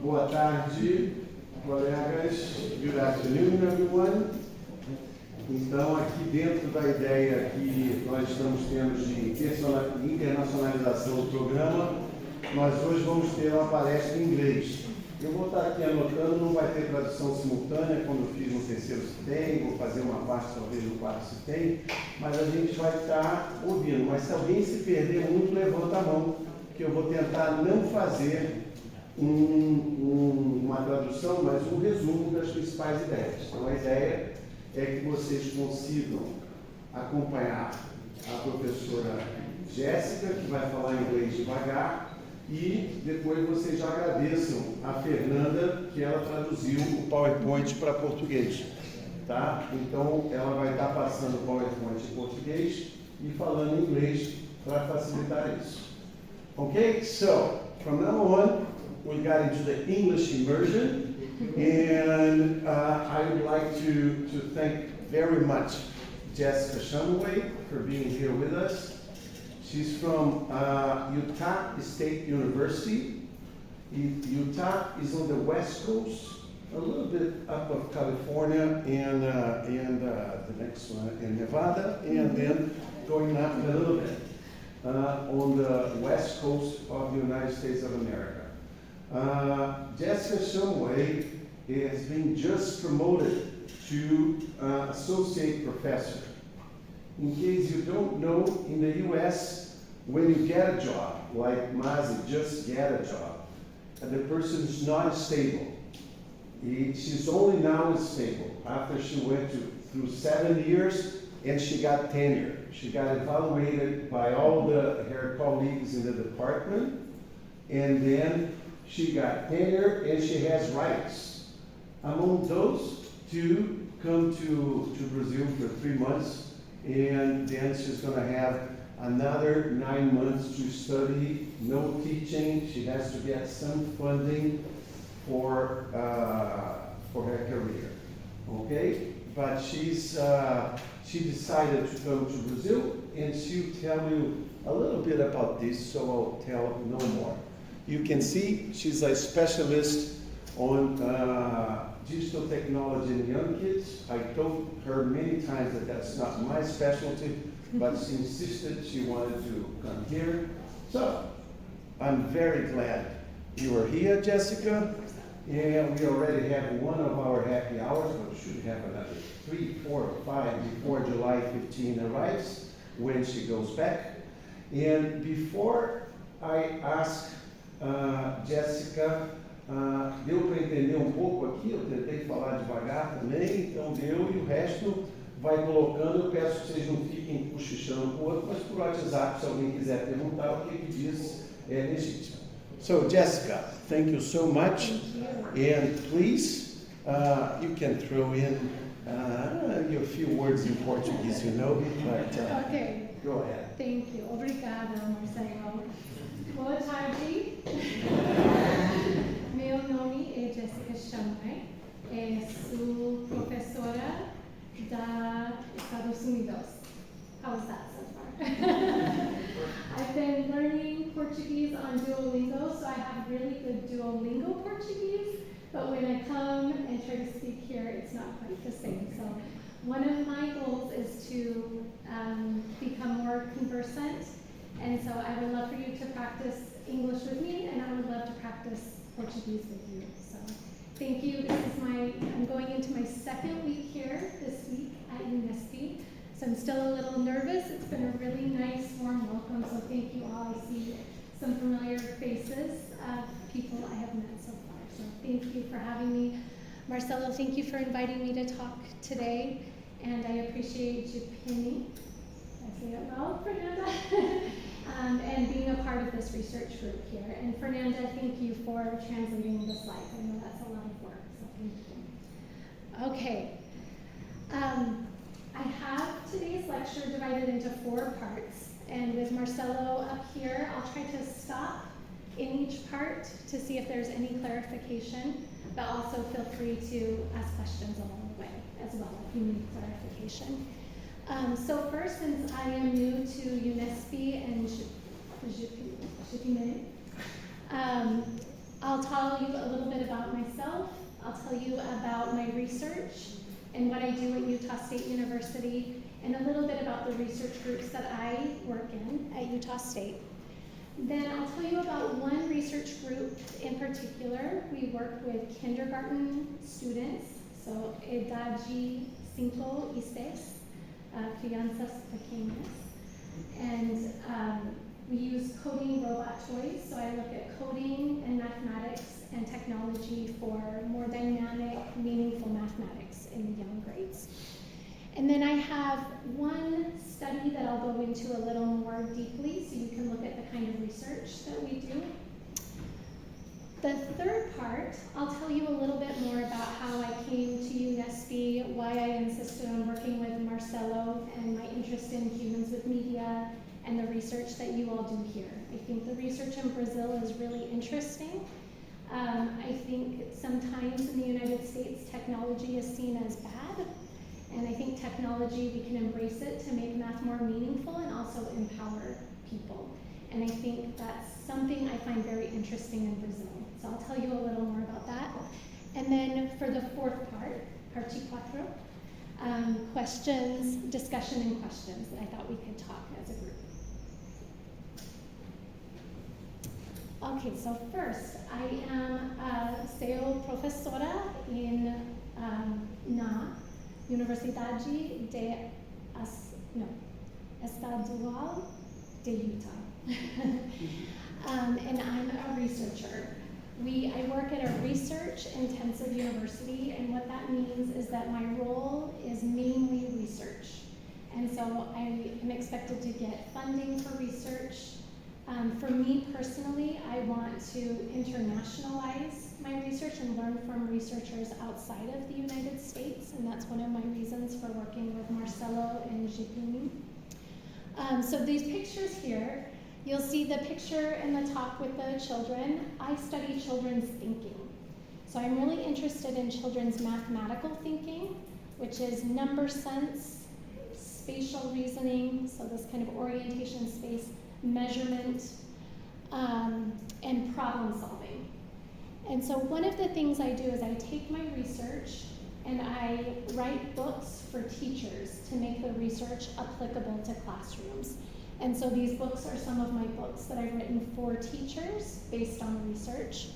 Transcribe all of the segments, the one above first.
Boa tarde, colegas. Good afternoon, everyone. Então, aqui dentro da ideia que nós estamos tendo de internacionalização do programa, nós hoje vamos ter uma palestra em inglês. Eu vou estar aqui anotando, não vai ter tradução simultânea, como eu fiz no terceiro se tem, vou fazer uma parte talvez no quarto se tem, mas a gente vai estar ouvindo. Mas se alguém se perder muito, levanta a mão, que eu vou tentar não fazer uma tradução, mas um resumo das principais ideias. Então a ideia é que vocês consigam acompanhar a professora Jéssica, que vai falar inglês devagar, e depois vocês já agradeçam a Fernanda, que ela traduziu o PowerPoint para português. Tá? Então ela vai estar passando o PowerPoint em português e falando em inglês para facilitar isso. Okay, so from now on, we got into the English immersion, and I would like to thank very much Jessica Shumway for being here with us. She's from Utah State University. Utah is on the west coast, a little bit up of California, and the next one in Nevada, and then going up a little bit on the west coast of the United States of America. Jessica Shumway has been just promoted to associate professor. In case you don't know, in the US, when you get a job, like Mazi just get a job, the person is not stable. She's only now stable after she went through 7 years and she got tenure. She got evaluated by all her colleagues in the department, and then she got tenure and she has rights. Among those, to come to Brazil for 3 months, and then she's going to have another 9 months to study, no teaching. She has to get some funding for her career. Okay, but she decided to come to Brazil, and she'll tell you a little bit about this, so I'll tell no more. You can see she's a specialist on digital technology in young kids. I told her many times that that's not my specialty, but she insisted she wanted to come here. So I'm very glad you are here, Jessica. And we already have one of our happy hours, but we should have another 3, 4, 5 before July 15 arrives, when she goes back. And before I ask Jessica, deu para entender um pouco aqui, eu tentei falar devagar também, então deu, e o resto vai colocando. Eu peço que vocês não fiquem cochichando com o outro, mas por WhatsApp, se alguém quiser perguntar, o que diz é legítimo. So Jessica, thank you so much, and please, you can throw in your few words in Portuguese, you know, but okay. Go ahead. Thank you. Obrigada, Marcelo. Boa tarde. Meu nome é Jessica Shumway. Sou professora da Estados Unidos. How is that so far? I've been learning Portuguese on Duolingo, so I have really good Duolingo Portuguese, but when I come and try to speak here, it's not quite the same. So one of my goals is to become more conversant, and so I would love for you to practice English with me, and I would love to practice Portuguese with you. So thank you. I'm going into my second week here this week at UNESCO. So I'm still a little nervous. It's been a really nice, warm welcome, so thank you all. I see some familiar faces of people I have met so far. So thank you for having me. Marcelo, thank you for inviting me to talk today, and I appreciate you pinning, I say it well, Fernanda, and being a part of this research group here. And Fernanda, thank you for translating the slides. I know that's a lot of work, so thank you. Okay. I have today's lecture divided into 4 parts, and with Marcelo up here, I'll try to stop in each part to see if there's any clarification, but also feel free to ask questions along the way as well if you need clarification. So first, since I am new to UNESCO and Shumway, I'll tell you a little bit about myself. I'll tell you about my research and what I do at Utah State University, and a little bit about the research groups that I work in at Utah State. Then I'll tell you about one research group in particular. We work with kindergarten students, so edade 5 y 6, crianças pequeñas. And we use coding robot toys, so I look at coding and mathematics and technology for more dynamic, meaningful mathematics in the young grades. And then I have one study that I'll go into a little more deeply so you can look at the kind of research that we do. The third part, I'll tell you a little bit more about how I came to UNESCO, why I insisted on working with Marcelo, and my interest in humans with media, and the research that you all do here. I think the research in Brazil is really interesting. I think sometimes in the United States, technology is seen as bad. And I think technology, we can embrace it to make math more meaningful and also empower people. And I think that's something I find very interesting in Brazil. So I'll tell you a little more about that. And then for the fourth part, parte 4, questions, discussion and questions that I thought we could talk as a group. Okay, so first, I am sou professora na Universidade Estadual de Utah. And I'm a researcher. I work at a research-intensive university, and what that means is that my role is mainly research. And so I am expected to get funding for research. For me personally, I want to internationalize my research and learn from researchers outside of the United States, and that's one of my reasons for working with Marcelo and Jipini. So these pictures here, you'll see the picture in the top with the children. I study children's thinking. So I'm really interested in children's mathematical thinking, which is number sense, spatial reasoning, so this kind of orientation in space, measurement, and problem solving. And so one of the things I do is I take my research and I write books for teachers to make the research applicable to classrooms. And so these books are some of my books that I've written for teachers based on research.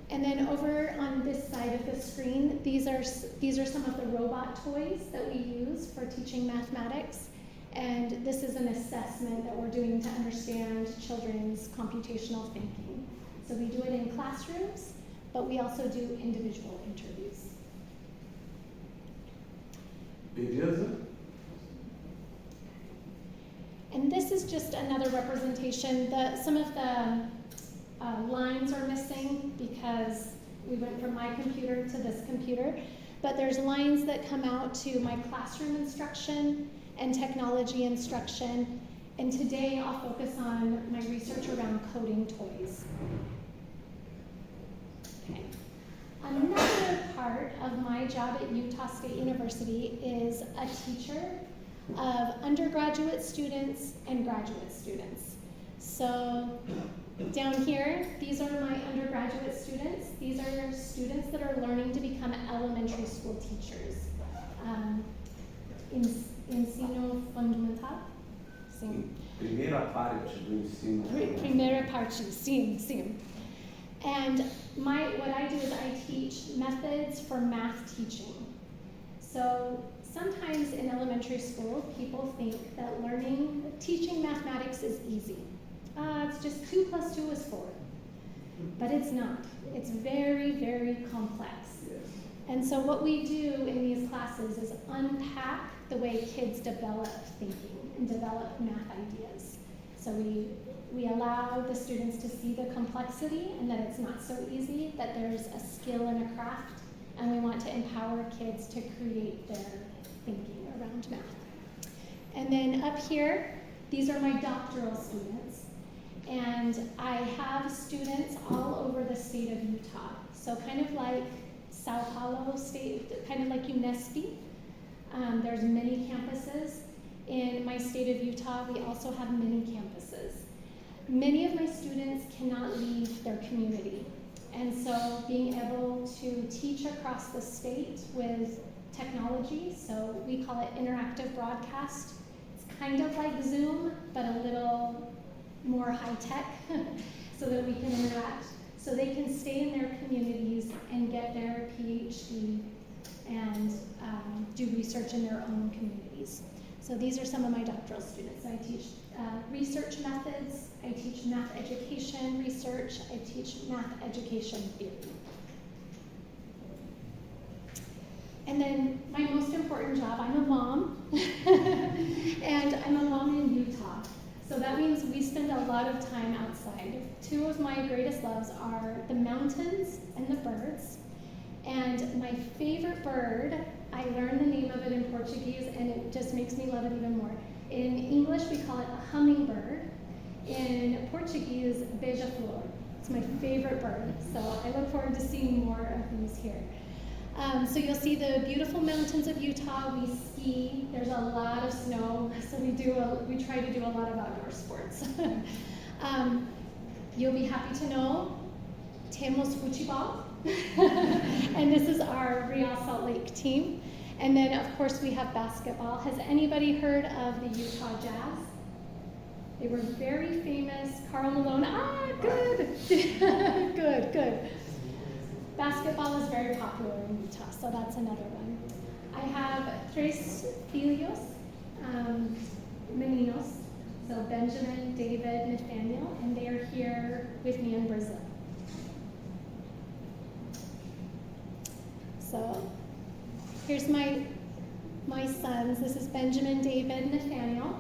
And then over on this side of the screen, these are some of the robot toys that we use for teaching mathematics. And this is an assessment that we're doing to understand children's computational thinking. So we do it in classrooms, but we also do individual interviews. Beleza? And this is just another representation. Some of the lines are missing because we went from my computer to this computer, but there's lines that come out to my classroom instruction and technology instruction. And today I'll focus on my research around coding toys. Okay. Another part of my job at Utah State University is a teacher of undergraduate students and graduate students. So down here, these are my undergraduate students. These are students that are learning to become elementary school teachers. Ensino fundamental? Sim. Primeira parte do ensino. Primeira parte, sim, sim. And what I do is I teach methods for math teaching. So sometimes in elementary school, people think that teaching mathematics is easy. It's just 2 + 2 is 4. But it's not. It's very, very complex. Yes. And so what we do in these classes is unpack the way kids develop thinking and develop math ideas. So we allow the students to see the complexity and that it's not so easy, that there's a skill and a craft, and we want to empower kids to create their thinking around math. And then up here, these are my doctoral students. And I have students all over the state of Utah. So kind of like Sao Paulo State, kind of like UNESCO. There's many campuses. In my state of Utah, we also have many campuses. Many of my students cannot leave their community. And so being able to teach across the state with technology, so we call it interactive broadcast. It's kind of like Zoom, but a little more high tech so that we can interact. So they can stay in their communities and get their PhD and do research in their own communities. So these are some of my doctoral students. I teach research methods, I teach math education research, I teach math education theory. And then my most important job, I'm a mom, and I'm a mom in Utah. So that means we spend a lot of time outside. Two of my greatest loves are the mountains and the birds. And my favorite bird, I learned the name of it in Portuguese and it just makes me love it even more. In English, we call it a hummingbird. In Portuguese, beija-flor. It's my favorite bird. So I look forward to seeing more of these here. So you'll see the beautiful mountains of Utah. We ski. There's a lot of snow, so we try to do a lot of outdoor sports. You'll be happy to know temos futebol, and this is our Real Salt Lake team. And then of course we have basketball. Has anybody heard of the Utah Jazz? They were very famous. Karl Malone. Good. good. Basketball is very popular in Utah, so that's another one. I have tres filhos, meninos, so Benjamin, David, Nathaniel, and they are here with me in Brazil. So here's my sons. This is Benjamin, David, Nathaniel,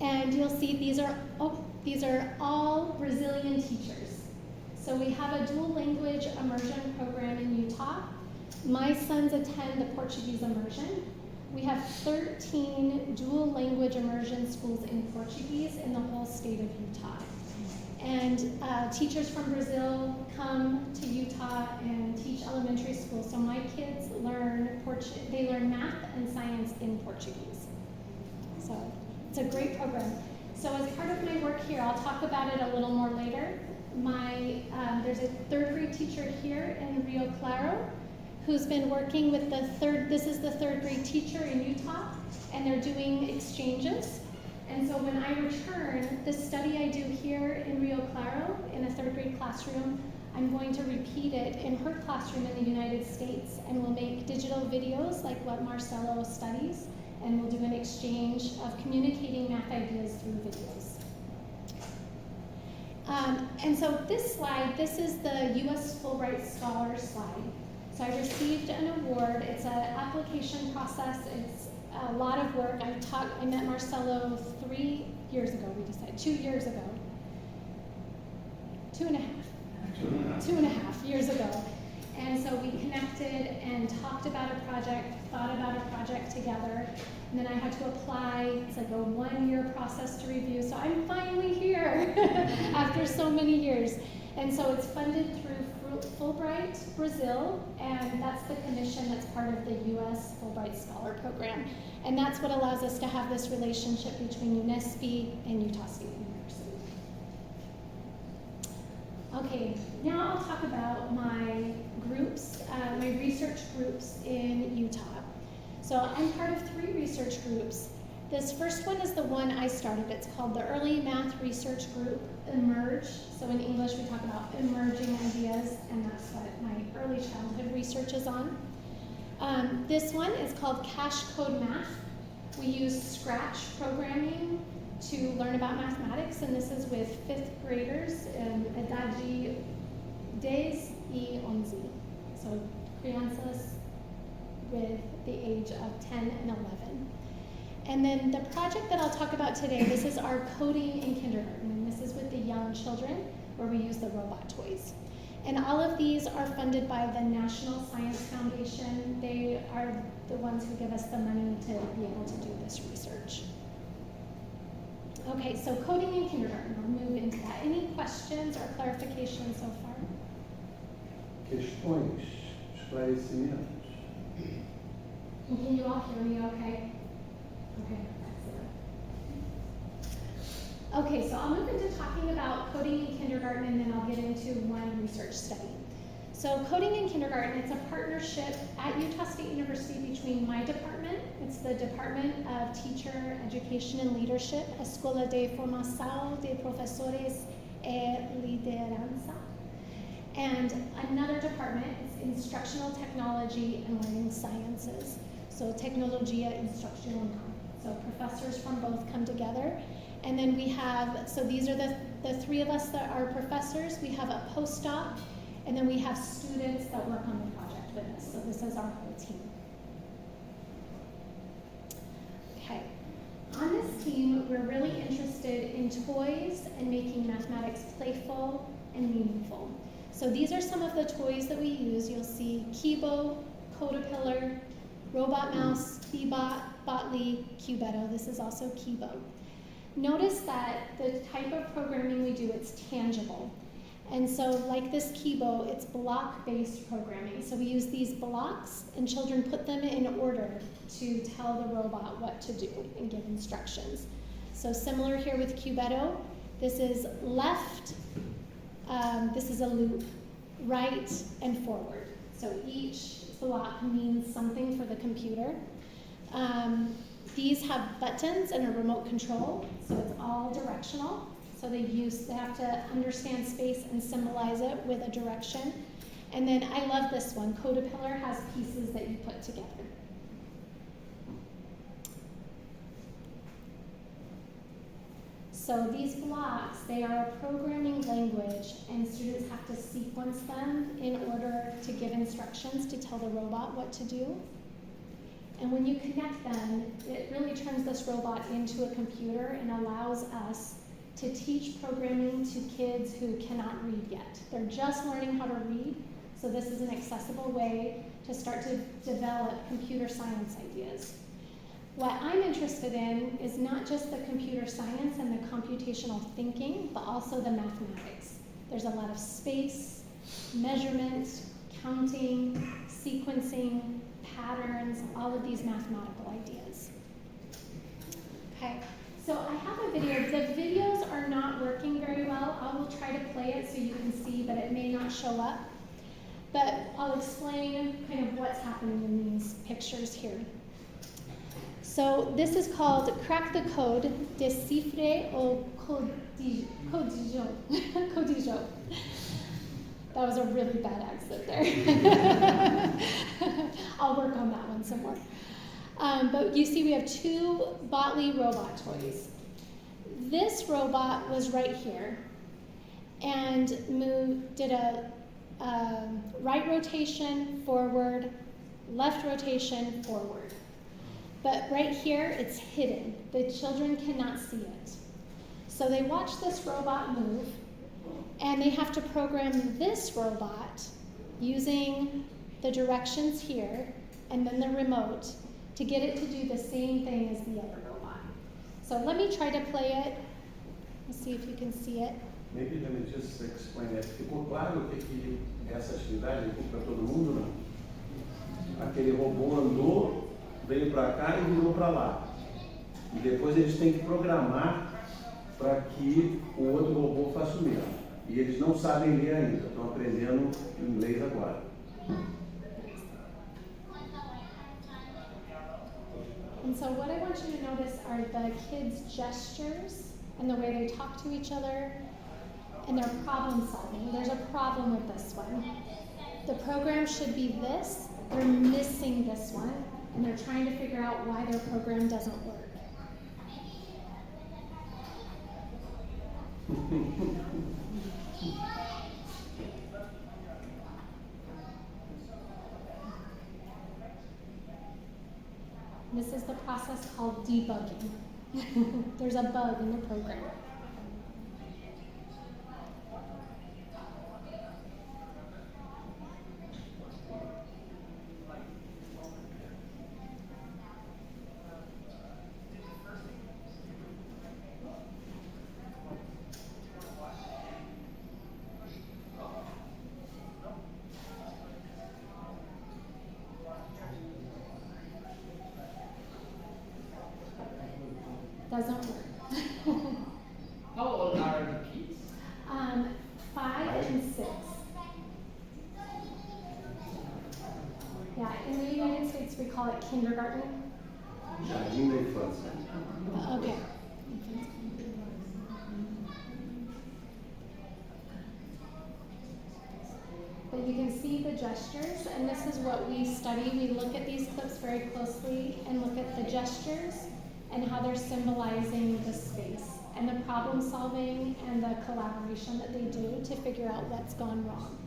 and you'll see these are all Brazilian teachers. So we have a dual language immersion program in Utah. My sons attend the Portuguese immersion. We have 13 dual language immersion schools in Portuguese in the whole state of Utah. And teachers from Brazil come to Utah and teach elementary school. So my kids learn math and science in Portuguese. So it's a great program. So as part of my work here, I'll talk about it a little more later. There's a third grade teacher here in Rio Claro who's been working with this is the third grade teacher in Utah, and they're doing exchanges. And so when I return, the study I do here in Rio Claro in a third grade classroom, I'm going to repeat it in her classroom in the United States, and we'll make digital videos like what Marcelo studies, and we'll do an exchange of communicating math ideas through videos. And so this slide, this is the U.S. Fulbright Scholar slide. So I received an award. It's an application process. It's a lot of work. I met Marcelo 3 years ago, we decided, 2 years ago. 2.5 years ago. And so we connected and talked about a project, thought about a project together, and then I had to apply. It's like a 1-year process to review, so I'm finally here after so many years. And so it's funded through Fulbright Brazil, and that's the commission that's part of the U.S. Fulbright Scholar Program. And that's what allows us to have this relationship between UNESCO and Utah State University. Okay, now I'll talk about my groups, my research groups in Utah. So I'm part of 3 research groups. This first one is the one I started. It's called the Early Math Research Group, Emerge. So in English we talk about emerging ideas, and that's what my early childhood research is on. This one is called Cash Code Math. We use Scratch programming to learn about mathematics, and this is with 5th graders in Idade 10 e 11. So crianças with the age of 10 and 11. And then the project that I'll talk about today, this is our coding in kindergarten, and this is with the young children where we use the robot toys. And all of these are funded by the National Science Foundation. They are the ones who give us the money to be able to do this research. Okay, so coding in kindergarten, we'll move into that. Any questions or clarifications so far? Questões, esclarecimentos. And can you all hear me okay? Okay, excellent. Okay, so I'll move into talking about coding in kindergarten, and then I'll get into one research study. So Coding in Kindergarten, it's a partnership at Utah State University between my department, it's the Department of Teacher Education and Leadership, Escola de Formação de Professores e Liderança, and another department, it's Instructional Technology and Learning Sciences. So Tecnologia Instructional. So professors from both come together. And then we have, so these are the three of us that are professors. We have a postdoc, and then we have students that work on the project with us. So this is our whole team. Okay. On this team, we're really interested in toys and making mathematics playful and meaningful. So these are some of the toys that we use. You'll see Kibo, Codapillar, Robot Mouse, Bebot, Botley, Cubetto. This is also Kibo. Notice that the type of programming we do, it's tangible. And so like this Kibo, it's block-based programming. So we use these blocks and children put them in order to tell the robot what to do and give instructions. So similar here with Cubetto, this is left, this is a loop, right and forward. So each block means something for the computer. These have buttons and a remote control, so it's all directional. So they have to understand space and symbolize it with a direction. And then I love this one. Codapillar has pieces that you put together. So these blocks, they are a programming language, and students have to sequence them in order to give instructions to tell the robot what to do. And when you connect them, it really turns this robot into a computer and allows us to teach programming to kids who cannot read yet. They're just learning how to read, so this is an accessible way to start to develop computer science ideas. What I'm interested in is not just the computer science and the computational thinking, but also the mathematics. There's a lot of space, measurement, counting, sequencing, patterns, all of these mathematical ideas. Okay, so I have a video. The videos are not working very well. I will try to play it so you can see, but it may not show up. But I'll explain kind of what's happening in these pictures here. So this is called Crack the Code, Descifre o Codijo. Codijo. That was a really bad accent there. I'll work on that one some more. But you see we have two Botley robot toys. This robot was right here and did a right rotation, forward, left rotation, forward. But right here, it's hidden. The children cannot see it. So they watch this robot move, and they have to program this robot using the directions here and then the remote to get it to do the same thing as the other robot. So let me try to play it. Let's see if you can see it. Maybe let me just explain that. Ficou claro o que essa atividade é para todo mundo, não? Aquele robô andou, veio para cá e virou para lá. E depois eles têm que programar para que o outro robô faça o mesmo. E eles não sabem ler ainda, estão aprendendo inglês agora. And so what I want you to notice are the kids' gestures and the way they talk to each other and their problem solving. There's a problem with this one. The program should be this. They're missing this one, and they're trying to figure out why their program doesn't work. This is the process called debugging. There's a bug in the program. Doesn't work. How old are the kids? 5 and 6. call it kindergarten. Jardim da infância. Okay. But you can see the gestures, and this is what we study. We look at these clips very closely and look at the gestures and how they're symbolizing the space and the problem solving and the collaboration that they do to figure out what's gone wrong.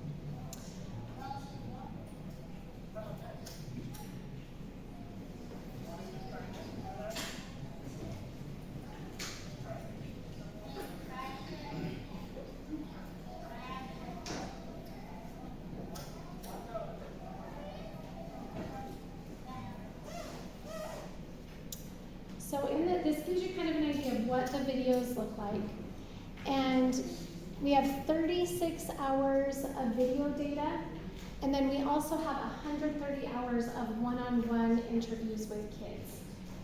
So this gives you kind of an idea of what the videos look like. And we have 36 hours of video data, and then we also have 130 hours of one-on-one interviews with kids.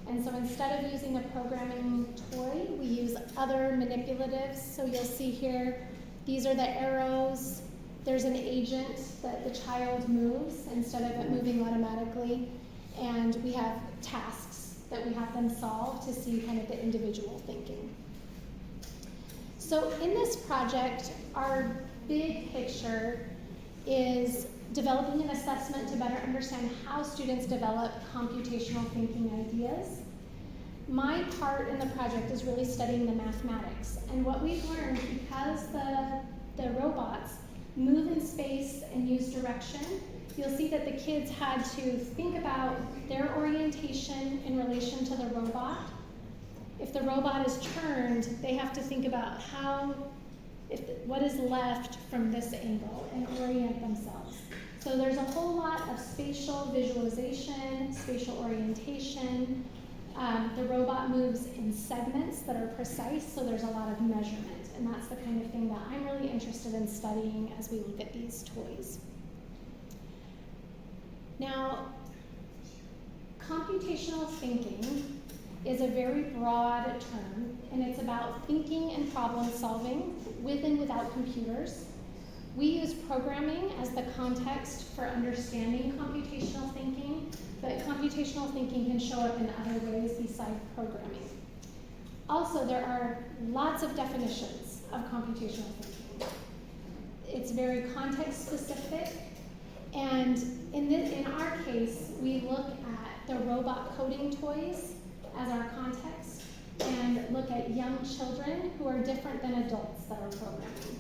And so instead of using a programming toy, we use other manipulatives. So you'll see here, these are the arrows. There's an agent that the child moves instead of it moving automatically. And we have tasks that we have them solve to see kind of the individual thinking. So in this project, our big picture is developing an assessment to better understand how students develop computational thinking ideas. My part in the project is really studying the mathematics. And what we've learned, because the robots move in space and use direction, you'll see that the kids had to think about their orientation in relation to the robot. If the robot is turned, they have to think about what is left from this angle and orient themselves. So there's a whole lot of spatial visualization, spatial orientation. The robot moves in segments that are precise, so there's a lot of measurement. And that's the kind of thing that I'm really interested in studying as we look at these toys. Now, computational thinking is a very broad term, and it's about thinking and problem solving with and without computers. We use programming as the context for understanding computational thinking, but computational thinking can show up in other ways besides programming. Also, there are lots of definitions of computational thinking. It's very context specific. And in our case, we look at the robot coding toys as our context and look at young children who are different than adults that are programming.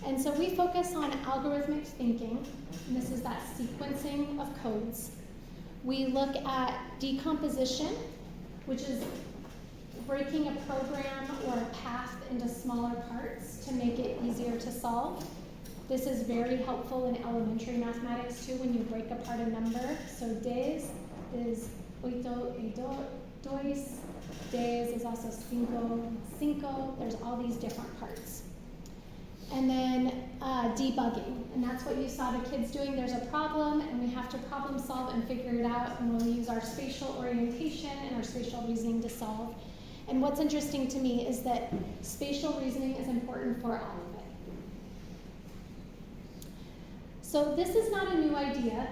And so we focus on algorithmic thinking, and this is that sequencing of codes. We look at decomposition, which is breaking a program or a path into smaller parts to make it easier to solve. This is very helpful in elementary mathematics too when you break apart a number. So 10 is 8 y 2, des is also 5. There's all these different parts. And then debugging, and that's what you saw the kids doing. There's a problem, and we have to problem solve and figure it out, and we'll use our spatial orientation and our spatial reasoning to solve. And what's interesting to me is that spatial reasoning is important for all of it. So this is not a new idea.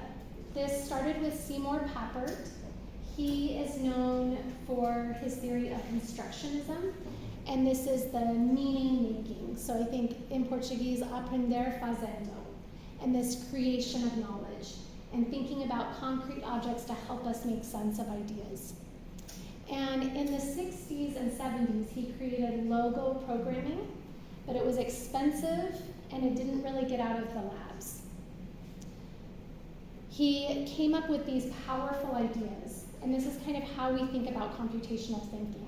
This started with Seymour Papert. He is known for his theory of constructionism, and this is the meaning making. So I think in Portuguese, aprender fazendo, and this creation of knowledge, and thinking about concrete objects to help us make sense of ideas. And in the 60s and 70s, he created logo programming, but it was expensive and it didn't really get out of the labs. He came up with these powerful ideas, and this is kind of how we think about computational thinking.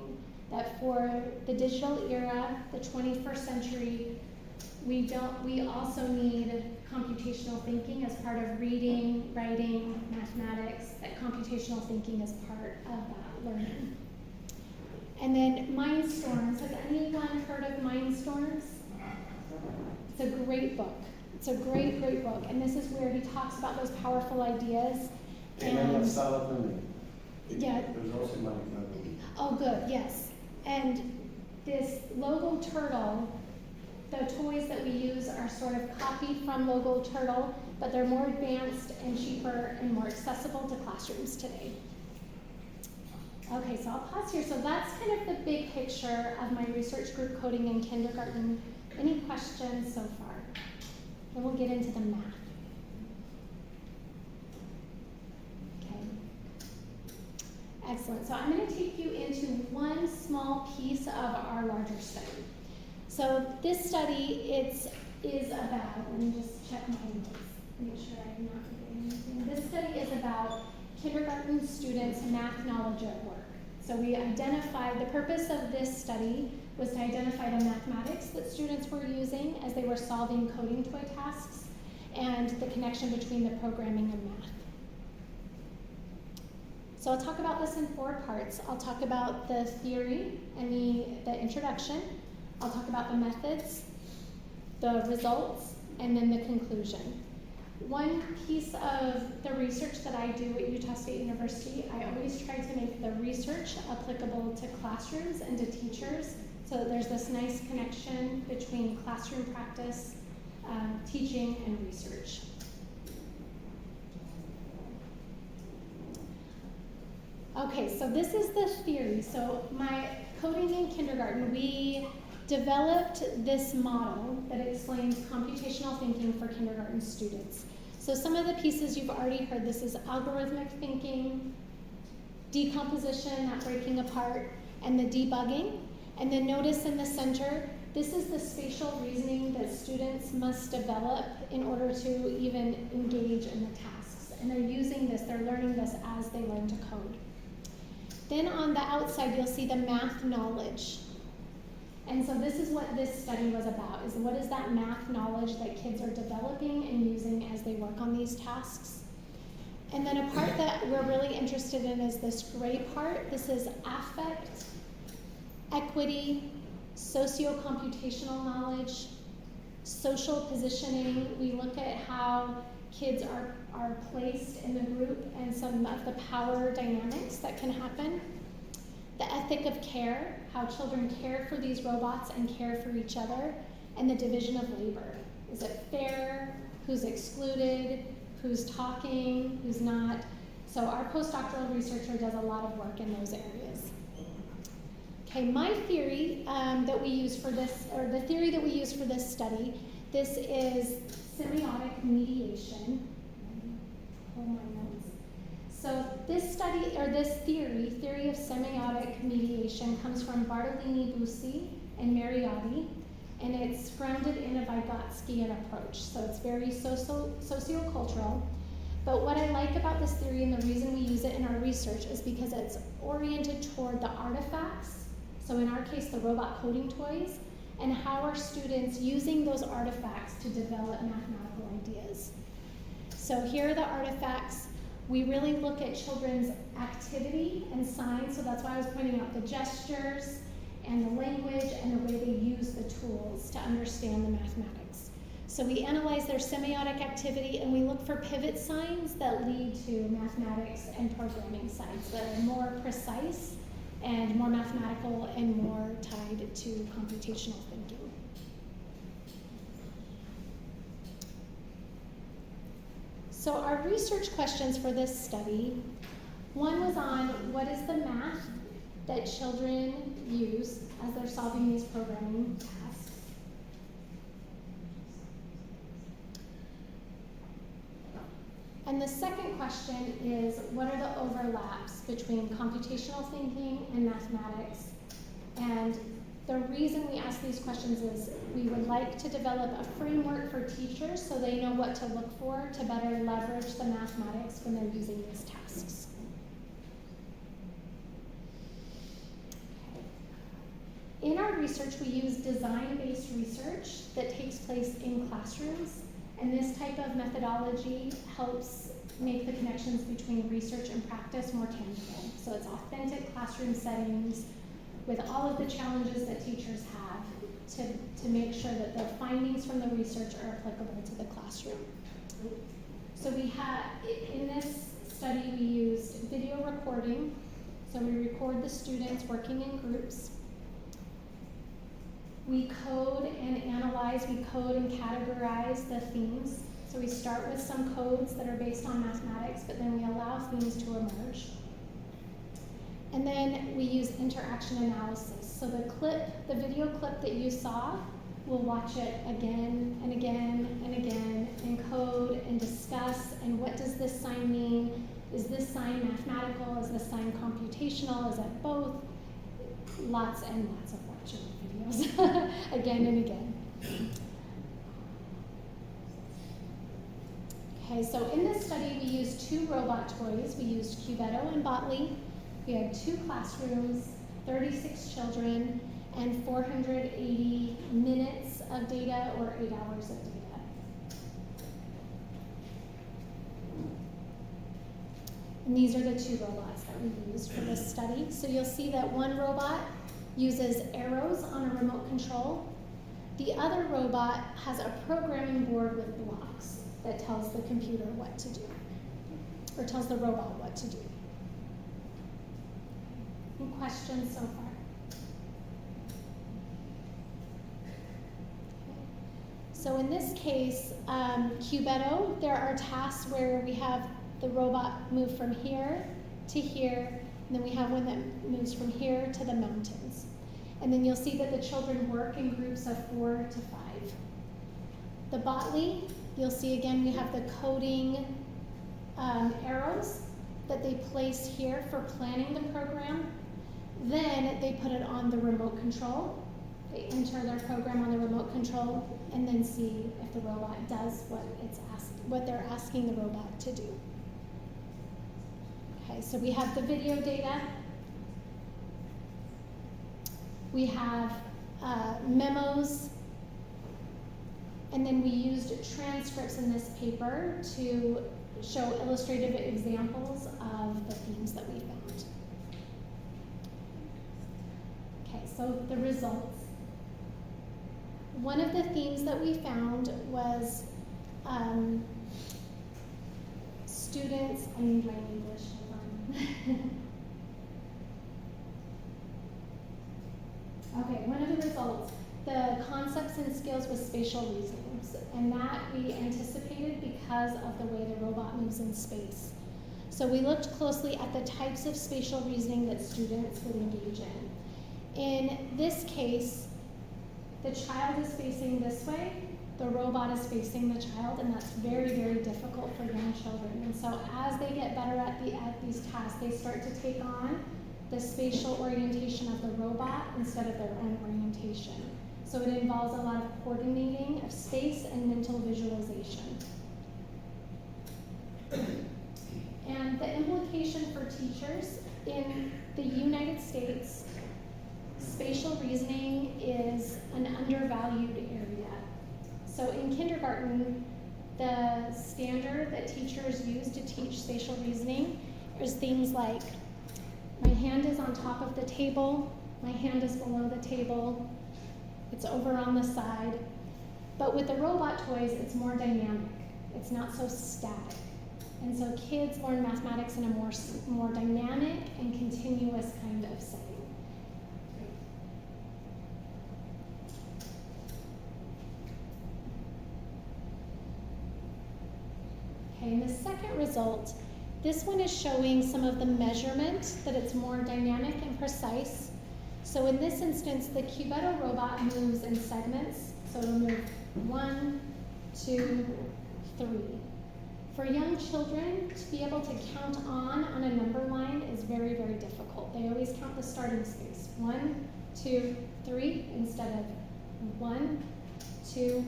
That for the digital era, the 21st century, we also need computational thinking as part of reading, writing, mathematics, that computational thinking is part of that learning. And then Mindstorms. Has anyone heard of Mindstorms? It's a great book. It's a great, great book. And this is where he talks about those powerful ideas. And sala também. Yeah. There's also Oh, good, yes. And this logo turtle the toys that we use are sort of copied from Logo Turtle, but they're more advanced and cheaper and more accessible to classrooms today. Okay, so I'll pause here. So that's kind of the big picture of my research group coding in kindergarten. Any questions so far? Then we'll get into the math. Okay. Excellent. So I'm going to take you into one small piece of our larger study. So this study is about, let me just check my notes, make sure I'm not forgetting anything. This study is about kindergarten students' math knowledge at work. So we identified, the purpose of this study was to identify the mathematics that students were using as they were solving coding toy tasks and the connection between the programming and math. So I'll talk about this in 4 parts. I'll talk about the theory and the introduction. I'll talk about the methods, the results, and then the conclusion. One piece of the research that I do at Utah State University, I always try to make the research applicable to classrooms and to teachers so that there's this nice connection between classroom practice, teaching, and research. Okay, so this is the theory. So my coding in kindergarten, we developed this model that explains computational thinking for kindergarten students. So some of the pieces you've already heard, this is algorithmic thinking, decomposition, that breaking apart, and the debugging. And then notice in the center, this is the spatial reasoning that students must develop in order to even engage in the tasks. And they're using this, they're learning this as they learn to code. Then on the outside, you'll see the math knowledge. And so this is what this study was about, is what is that math knowledge that kids are developing and using as they work on these tasks. And then a part that we're really interested in is this gray part. This is affect, equity, socio-computational knowledge, social positioning. We look at how kids are placed in the group and some of the power dynamics that can happen. The ethic of care, how children care for these robots and care for each other, and the division of labor. Is it fair? Who's excluded? Who's talking? Who's not? So our postdoctoral researcher does a lot of work in those areas. Okay, my theory that we use for this, or the theory that we use for this study, this is semiotic mediation. Hold my notes. So this study, or this theory of semiotic mediation, comes from Bartolini, Bussi, and Mariotti, and it's grounded in a Vygotskian approach. So it's very sociocultural. But what I like about this theory and the reason we use it in our research is because it's oriented toward the artifacts. So in our case, the robot coding toys, and how are students using those artifacts to develop mathematical ideas. So here are the artifacts. We really look at children's activity and signs, so that's why I was pointing out the gestures and the language and the way they use the tools to understand the mathematics. So we analyze their semiotic activity and we look for pivot signs that lead to mathematics and programming signs that are more precise and more mathematical and more tied to computational thinking. So our research questions for this study, one was on what is the math that children use as they're solving these programming tasks. And the second question is, what are the overlaps between computational thinking and mathematics? And the reason we ask these questions is we would like to develop a framework for teachers so they know what to look for to better leverage the mathematics when they're using these tasks. In our research, we use design-based research that takes place in classrooms, and this type of methodology helps make the connections between research and practice more tangible. So it's authentic classroom settings with all of the challenges that teachers have to make sure that the findings from the research are applicable to the classroom. So we had, in this study, we used video recording. So we record the students working in groups. We code and analyze, we code and categorize the themes. So we start with some codes that are based on mathematics, but then we allow themes to emerge. And then we use interaction analysis. So the video clip that you saw, we'll watch it again and again and again and code and discuss, and what does this sign mean? Is this sign mathematical? Is this sign computational? Is it both? Lots and lots of watching videos again and again. Okay, so in this study we used 2 robot toys. We used Cubeto and Botley. We had 2 classrooms, 36 children, and 480 minutes of data or 8 hours of data. And these are the 2 robots that we used for this study. So you'll see that one robot uses arrows on a remote control. The other robot has a programming board with blocks that tells the computer what to do, or tells the robot what to do. Any questions so far? So in this case, Cubeto, there are tasks where we have the robot move from here to here, and then we have one that moves from here to the mountains. And then you'll see that the children work in groups of 4 to 5. The Botley, you'll see again we have the coding arrows that they place here for planning the program. Then they put it on the remote control. They enter their program on the remote control and then see if the robot does what they're asking the robot to do. Okay, so we have the video data. We have memos, and then we used transcripts in this paper to show illustrative examples of the themes that we found. Okay, so the results. One of the themes that we found was students, I need my English, hold on. Okay, one of the results, the concepts and skills with spatial reasoning, and that we anticipated because of the way the robot moves in space. So we looked closely at the types of spatial reasoning that students would engage in. In this case, the child is facing this way, the robot is facing the child, and that's very, very difficult for young children. And so as they get better at these tasks, they start to take on the spatial orientation of the robot instead of their own orientation. So it involves a lot of coordinating of space and mental visualization. And the implication for teachers in the United States, spatial reasoning is an undervalued area. So in kindergarten, the standard that teachers use to teach spatial reasoning is things like, my hand is on top of the table, my hand is below the table, it's over on the side. But with the robot toys, it's more dynamic. It's not so static. And so kids learn mathematics in a more dynamic and continuous kind of setting. Okay, and the second result, this one is showing some of the measurement, that it's more dynamic and precise. So in this instance, the Cubeto robot moves in segments. So it'll move 1, 2, 3. For young children, to be able to count on a number line is very, very difficult. They always count the starting space. 1, 2, 3, instead of 1, 2,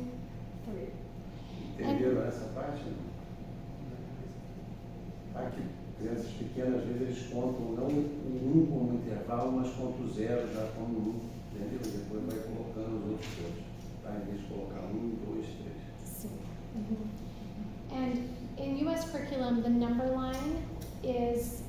3. Entenderam essa parte? Aqui, crianças pequenas, às vezes eles contam não o 1 como intervalo, mas contam o 0 já como 1, entendeu? E depois vai colocando os outros todos, tá? Em vez de colocar 1, 2, 3. Sim. And in U.S. curriculum, the number line is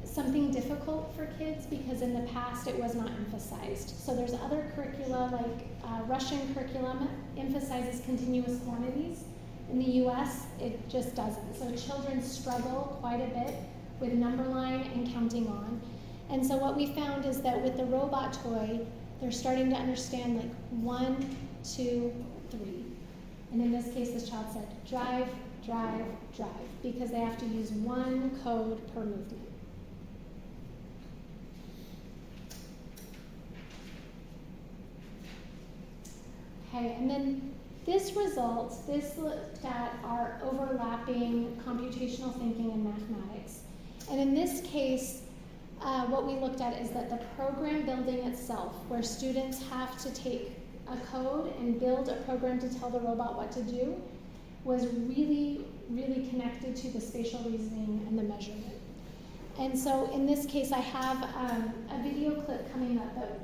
something difficult for kids because in the past it was not emphasized. So there's other curricula, like Russian curriculum emphasizes continuous quantities. In the U.S., it just doesn't. So children struggle quite a bit with number line and counting on. And so what we found is that with the robot toy, They're starting to understand like 1, 2, 3. And in this case, this child said, drive, drive, drive, because they have to use one code per movement. Okay, and then this looked at our overlapping computational thinking and mathematics. And in this case, what we looked at is that the program building itself, where students have to take a code and build a program to tell the robot what to do, was really, really connected to the spatial reasoning and the measurement. And so in this case, I have a video clip coming up. But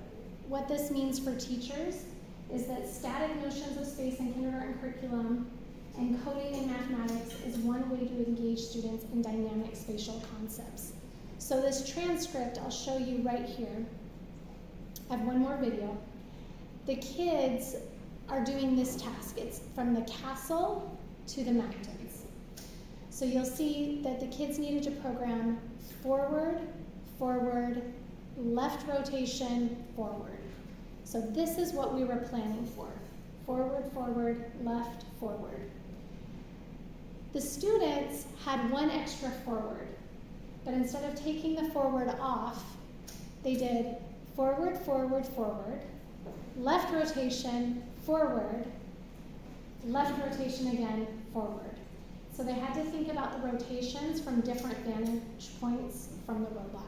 what this means for teachers is that static notions of space in kindergarten curriculum and coding in mathematics is one way to engage students in dynamic spatial concepts. So this transcript I'll show you right here. I have one more video. The kids are doing this task. It's from the castle to the mountains. So you'll see that the kids needed to program forward, forward, left rotation, forward. So this is what we were planning for. Forward, forward, left, forward. The students had one extra forward, but instead of taking the forward off, they did forward, forward, forward, left rotation, forward, left rotation again, forward. So they had to think about the rotations from different vantage points from the robot.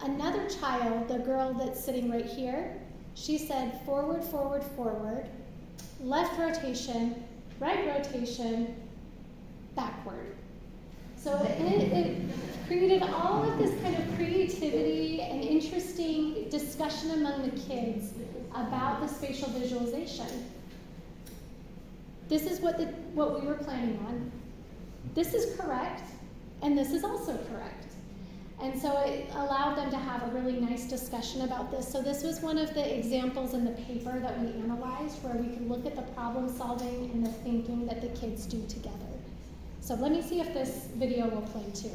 Another child, the girl that's sitting right here, she said forward, forward, forward, left rotation, right rotation, backward. So it created all of this kind of creativity and interesting discussion among the kids about the spatial visualization. This is what we were planning on. This is correct, and this is also correct. And so it allowed them to have a really nice discussion about this. So this was one of the examples in the paper that we analyzed where we could look at the problem solving and the thinking that the kids do together. So let me see if this video will play too.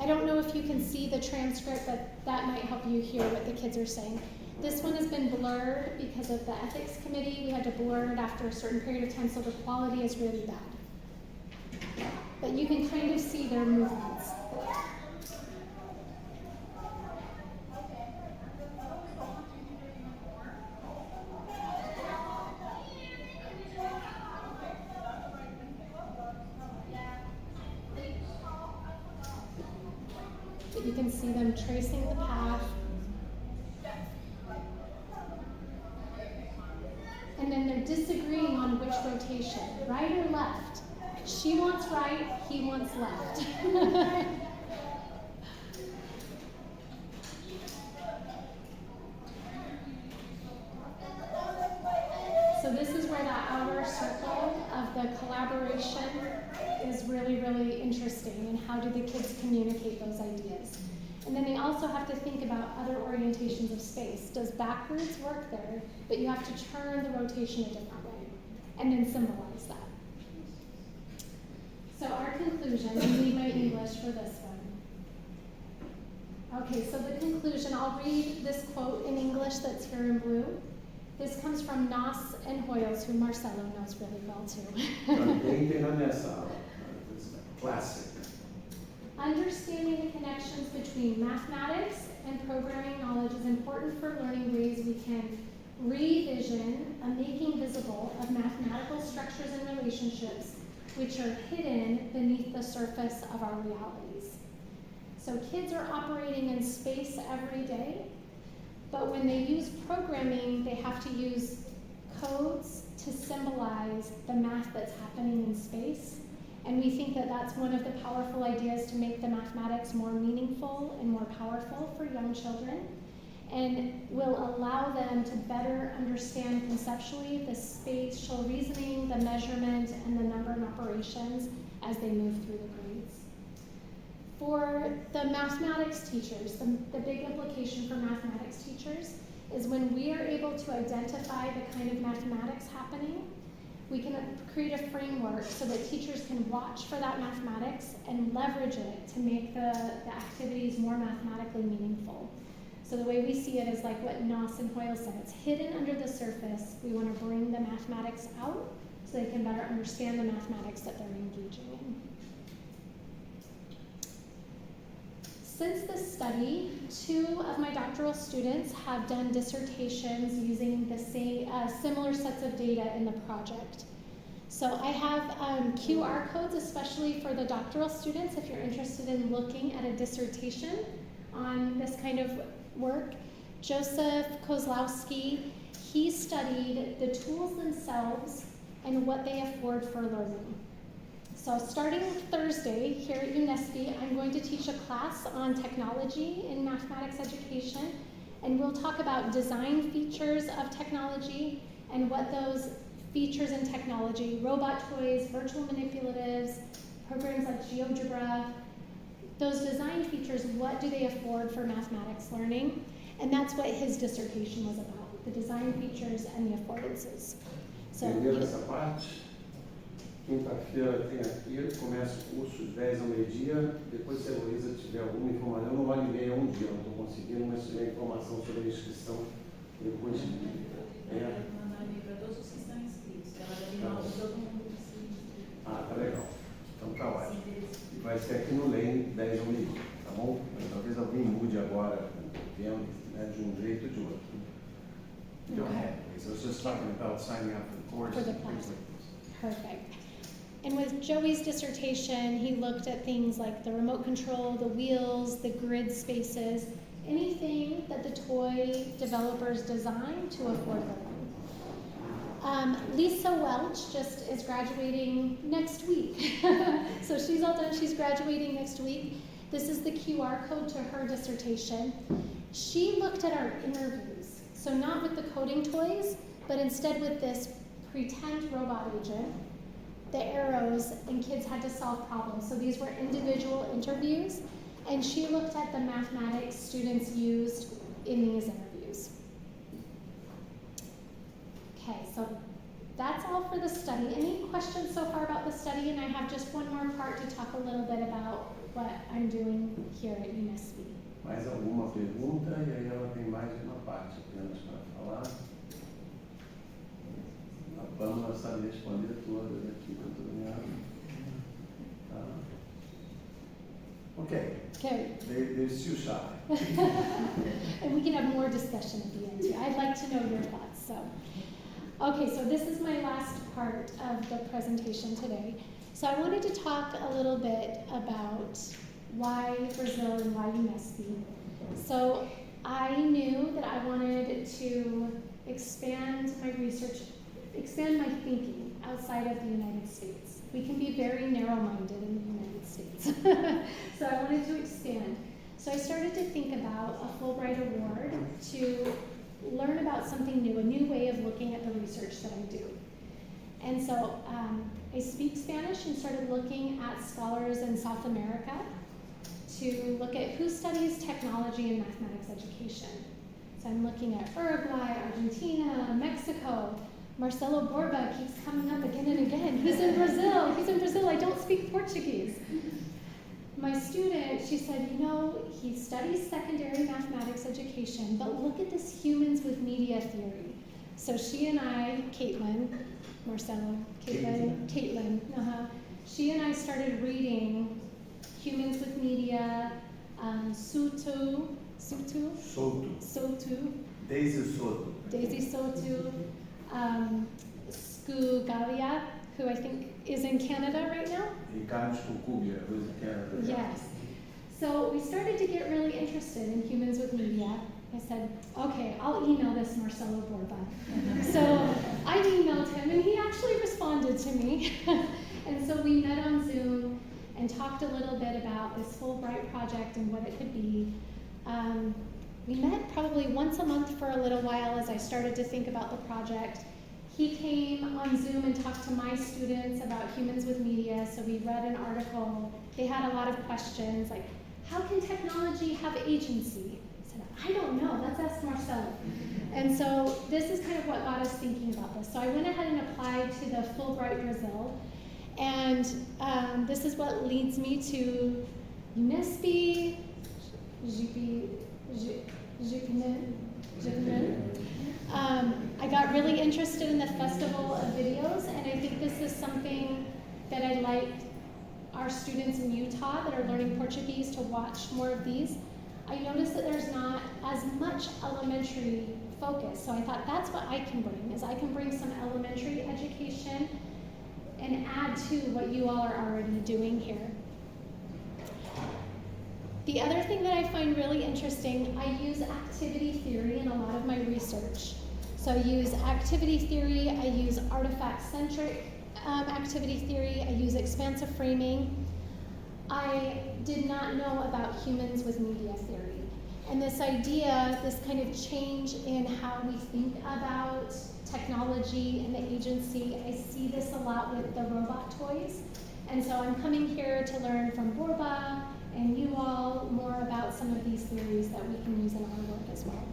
I don't know if you can see the transcript, but that might help you hear what the kids are saying. This one has been blurred because of the ethics committee. We had to blur it after a certain period of time, so the quality is really bad. But you can kind of see their movements. You can see them tracing the path. And then they're disagreeing on which rotation, right or left. She wants right, he wants left. So this is where that outer circle of the collaboration is really, really interesting, and how do the kids communicate those ideas. And then they also have to think about other orientations of space. Does backwards work there? But you have to turn the rotation a different way, and then symbolize that. So our conclusion, and read my English for this one. Okay, so the conclusion, I'll read this quote in English that's here in blue. This comes from Noss and Hoyles, who Marcelo knows really well too. Classic. Understanding the connections between mathematics and programming knowledge is important for learning ways we can revision a making visible of mathematical structures and relationships which are hidden beneath the surface of our realities. So kids are operating in space every day, but when they use programming, they have to use codes to symbolize the math that's happening in space. And we think that that's one of the powerful ideas to make the mathematics more meaningful and more powerful for young children, and will allow them to better understand conceptually the spatial reasoning, the measurement, and the number and operations as they move through the grades. For the mathematics teachers, the big implication for mathematics teachers is when we are able to identify the kind of mathematics happening, we can create a framework so that teachers can watch for that mathematics and leverage it to make the activities more mathematically meaningful. So the way we see it is like what Noss and Hoyle said, it's hidden under the surface. We want to bring the mathematics out so they can better understand the mathematics that they're engaging in. Since this study, 2 of my doctoral students have done dissertations using the same similar sets of data in the project. So I have QR codes, especially for the doctoral students, if you're interested in looking at a dissertation on this kind of work. Joseph Kozlowski, he studied the tools themselves and what they afford for learning. So starting Thursday here at UNESCO, I'm going to teach a class on technology in mathematics education, and we'll talk about design features of technology and what those features in technology, robot toys, virtual manipulatives, programs like GeoGebra, those design features, what do they afford for mathematics learning? And that's what his dissertation was about, the design features and the affordances. So, entendeu essa parte? Quinta-feira tem aqui, começa o curso às 10 ao meio-dia. Depois, se a Heloísa tiver alguma informação, eu não vale meia um dia, não estou conseguindo, mas se tiver informação sobre a inscrição, depois. Ela vai mandar e-mail para todos os que estão inscritos. Ela vai mandar para todo mundo que se inscreveu. Ah, tá legal. Então tá ótimo. E vai ser aqui no Lane, 10 ao meio-dia, tá bom? Mas talvez alguém mude agora, vendo, né, de um jeito ou de outro. Go ahead. So it's just talking about signing up for the course. For the class. Perfect. And with Joey's dissertation, he looked at things like the remote control, the wheels, the grid spaces, anything that the toy developers design to afford learning. Lisa Welch just is graduating next week. So she's all done, she's graduating next week. This is the QR code to her dissertation. She looked at our interviews. So not with the coding toys, but instead with this pretend robot agent, the arrows, and kids had to solve problems. So these were individual interviews, and she looked at the mathematics students used in these interviews. Okay, so that's all for the study. Any questions so far about the study? And I have just one more part to talk a little bit about what I'm doing here at UNESCO. Mais alguma pergunta? E aí ela tem mais uma parte apenas para falar. A Pamela sabe responder todas aqui, tá tudo alinhado. Tá. Okay. Okay. They're too shy. And we can have more discussion at the end too. I'd like to know your thoughts. Okay, so this is my last part of the presentation today. So I wanted to talk a little bit about why Brazil and why UNESCO. So I knew that I wanted to expand my research, expand my thinking outside of the United States. We can be very narrow-minded in the United States. So I wanted to expand. So I started to think about a Fulbright Award to learn about something new, a new way of looking at the research that I do. And so I speak Spanish and started looking at scholars in South America to look at who studies technology and mathematics education. So I'm looking at Uruguay, Argentina, Mexico. Marcelo Borba keeps coming up again and again. He's in Brazil. He's in Brazil. I don't speak Portuguese. My student, she said, you know, he studies secondary mathematics education, but look at this humans with media theory. So she and I, Caitlin, Marcelo, Caitlin, she and I started reading Humans with Media, Soto, Daisy Soto, Scugalia, who I think is in Canada right now. Who's in Canada. Yes. So we started to get really interested in Humans with Media. I said, okay, I'll email this Marcelo Borba. So I emailed him, and he actually responded to me. And so we met on Zoom and talked a little bit about this Fulbright project and what it could be. We met probably once a month for a little while as I started to think about the project. He came on Zoom and talked to my students about Humans with Media, so we read an article. They had a lot of questions, like, how can technology have agency? I said, I don't know, let's ask Marcelo. And so this is kind of what got us thinking about this. So I went ahead and applied to the Fulbright Brazil, and this is what leads me to UNESCO, I got really interested in the Festival of Videos, and I think this is something that I'd like our students in Utah that are learning Portuguese to watch more of these. I noticed that there's not as much elementary focus, so I thought that's what I can bring, is I can bring some elementary education and add to what you all are already doing here. The other thing that I find really interesting, I use activity theory in a lot of my research. So I use activity theory, I use artifact-centric activity theory, I use expansive framing. I did not know about humans with media theory. And this idea, this kind of change in how we think about technology and the agency, I see this a lot with the robot toys. And so I'm coming here to learn from Borba and you all more about some of these theories that we can use in our work as well.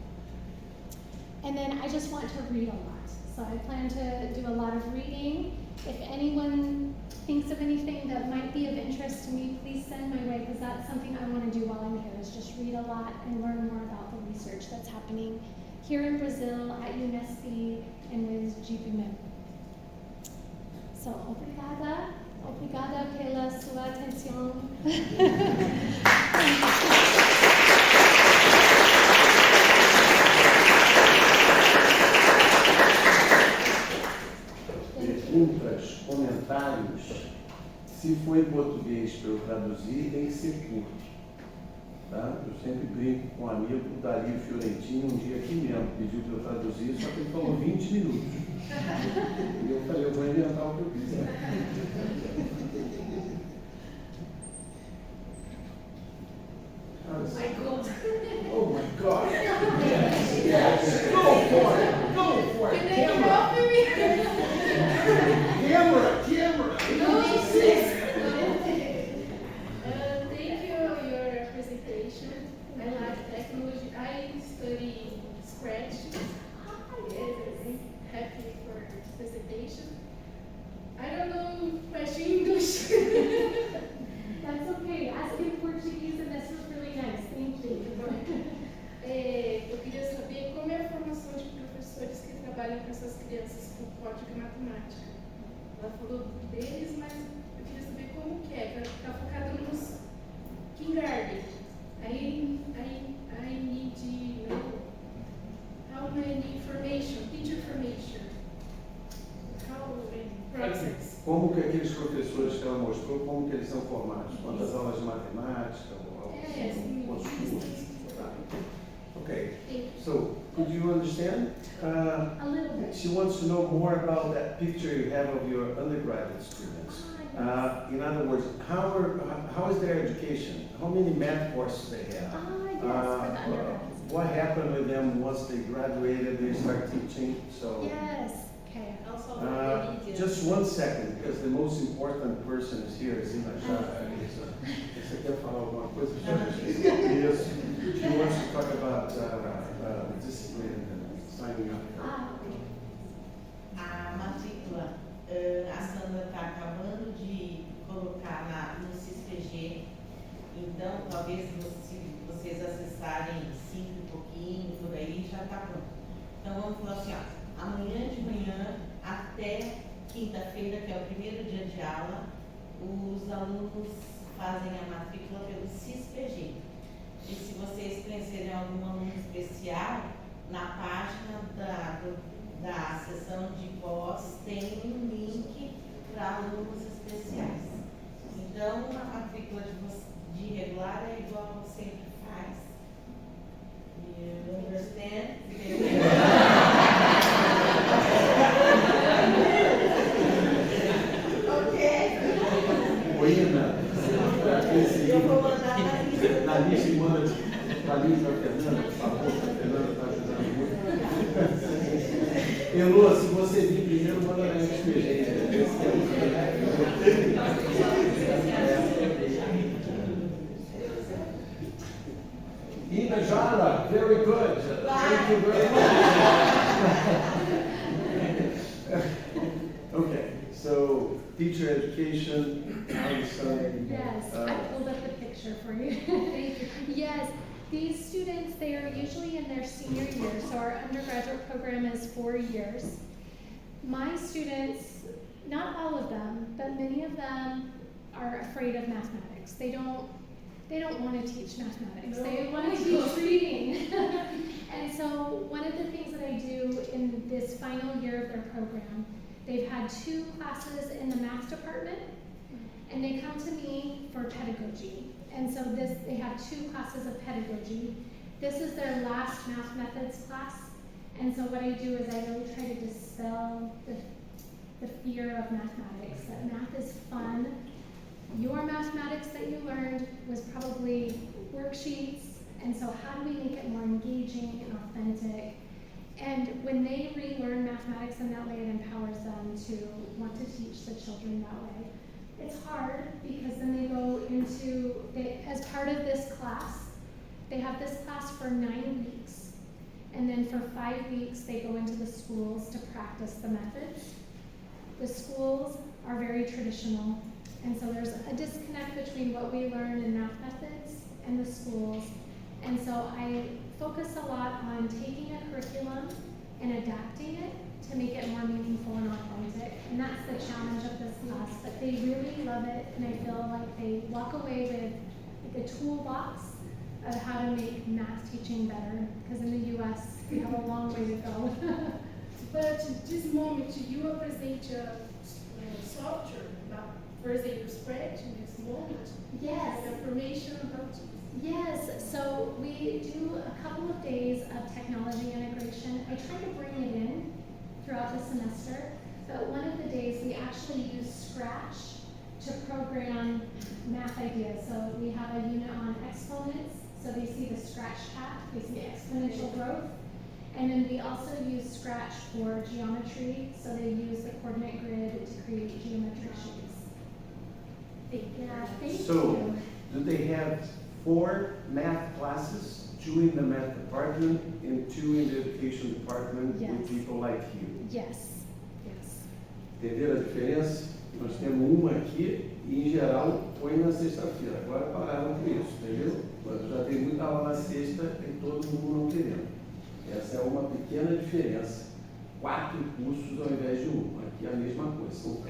And then I just want to read a lot. So I plan to do a lot of reading. If anyone thinks of anything that might be of interest to me, please send my way, because that's something I want to do while I'm here, is just read a lot and learn more about the research that's happening here in Brazil, at UNESCO, and with SMEM. So, obrigada. Obrigada pela sua atenção. Perguntas, comentários, se for em português para eu traduzir, tem que ser curto. Tá? Eu sempre brinco com um amigo, o Dario Fiorentino, um dia aqui mesmo, pediu para eu traduzir, só que ele falou 20 minutos. E eu falei, eu vou inventar o que eu quiser. Oh my God! Yes, yes! Go for it! Go for it! Camera! Thank you for your presentation. I like technology. I study Scratch. Yes, I'm happy for this presentation. I don't know much English. That's okay. Ask in Portuguese, and this was really nice. Thank you. Eu queria saber como é a formação de professores que trabalham com essas crianças com código e matemática. Ela falou deles, mas eu queria saber como que é. Está focado nos kindergarten. I need to know how many information, teacher information, how many process. Como que aqueles professores que ela mostrou, como que eles são formados? Quantas aulas de matemática? Quantos cursos? Okay, so could you understand? A little bit. She wants to know more about that picture you have of your undergraduate students. In other words, how is their education? How many math courses they have? Yes, for the undergrads. What happened with them once they graduated, they start teaching? So. Yes. Okay. Just 1 second, because the most important person is here, is Ina Jara. Você quer falar alguma coisa? Yes. She wants to talk about discipline and signing up. A matrícula, a Sandra está acabando de colocar no CISPG, então talvez se vocês acessarem 5 e pouquinho, por aí, já está pronto. Então vamos falar assim, ó, amanhã de manhã até quinta-feira, que é o primeiro dia de aula, os alunos fazem a matrícula pelo CISPG. E se vocês conhecerem algum aluno especial, na página da seção de pós tem um link para alunos especiais. Então, a matrícula de regular é igual sempre faz. You understand? Eu vou mandar na lista e manda para mim, para a Fernanda, por favor, a Fernanda está ajudando muito. Elô, se você vir primeiro, manda na SPG. Ina Jara, very good. Thank you very much. Okay, so teacher education, how you study. Yes, I pulled up the picture for you. Yes, These students, they are usually in their senior year, so our undergraduate program is 4 years. My students, not all of them, but many of them are afraid of mathematics. They don't want to teach mathematics. No. They want to teach reading. And so one of the things that I do in this final year of their program, they've had 2 classes in the math department, and they come to me for pedagogy. And so they have 2 classes of pedagogy. This is their last math methods class. And so what I do is I really try to dispel the fear of mathematics, that math is fun. Your mathematics that you learned was probably worksheets, and so how do we make it more engaging and authentic? And when they relearn mathematics in that way, it empowers them to want to teach the children that way. It's hard because then they go into, as part of this class, they have this class for 9 weeks. And then for 5 weeks, they go into the schools to practice the methods. The schools are very traditional, and so there's a disconnect between what we learn in math methods and the schools. And so I focus a lot on taking a curriculum and adapting it to make it more meaningful and authentic. And that's the challenge of this class, but they really love it, and I feel like they walk away with a toolbox of how to make math teaching better, because in the US, we have a long way to go. But this moment, you will present software, first you spread in this moment. Yes. Information about it. Yes, so we do a couple of days of technology integration. I try to bring it in throughout the semester, but one of the days we actually use Scratch to program math ideas. So we have a unit on exponents, so they see the Scratch path, they see exponential growth. And then we also use Scratch for geometry, so they use the coordinate grid to create geometric shapes. Yeah, thank So, you. do they have 4 math classes, 2 in the math department and 2 in the education department Yes. with people like you? Yes, yes. Entenderam a diferença? Nós temos uma aqui e, em geral, põe na sexta-feira. Agora pararam com isso, entendeu? Mas já tem muita aula na sexta e todo mundo não querendo. Essa é uma pequena diferença. 4 cursos ao invés de 1. Aqui é a mesma coisa. São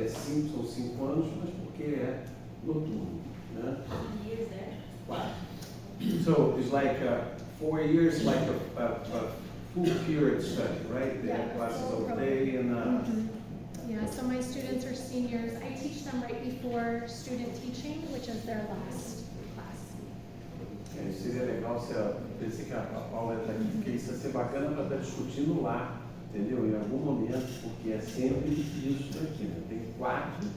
5 anos, mas porque é noturno. Né? Years there. 4. So it's like 4 years, like a full period study, right? They have Yeah, classes full all program. day and Yeah, so my students are seniors. I teach them right before student teaching, which is their last class. seria legal se pensei que a Paula está aqui, porque isso ia ser bacana para estar discutindo lá, entendeu? Em algum momento, porque é sempre isso daqui, né? Tem 4.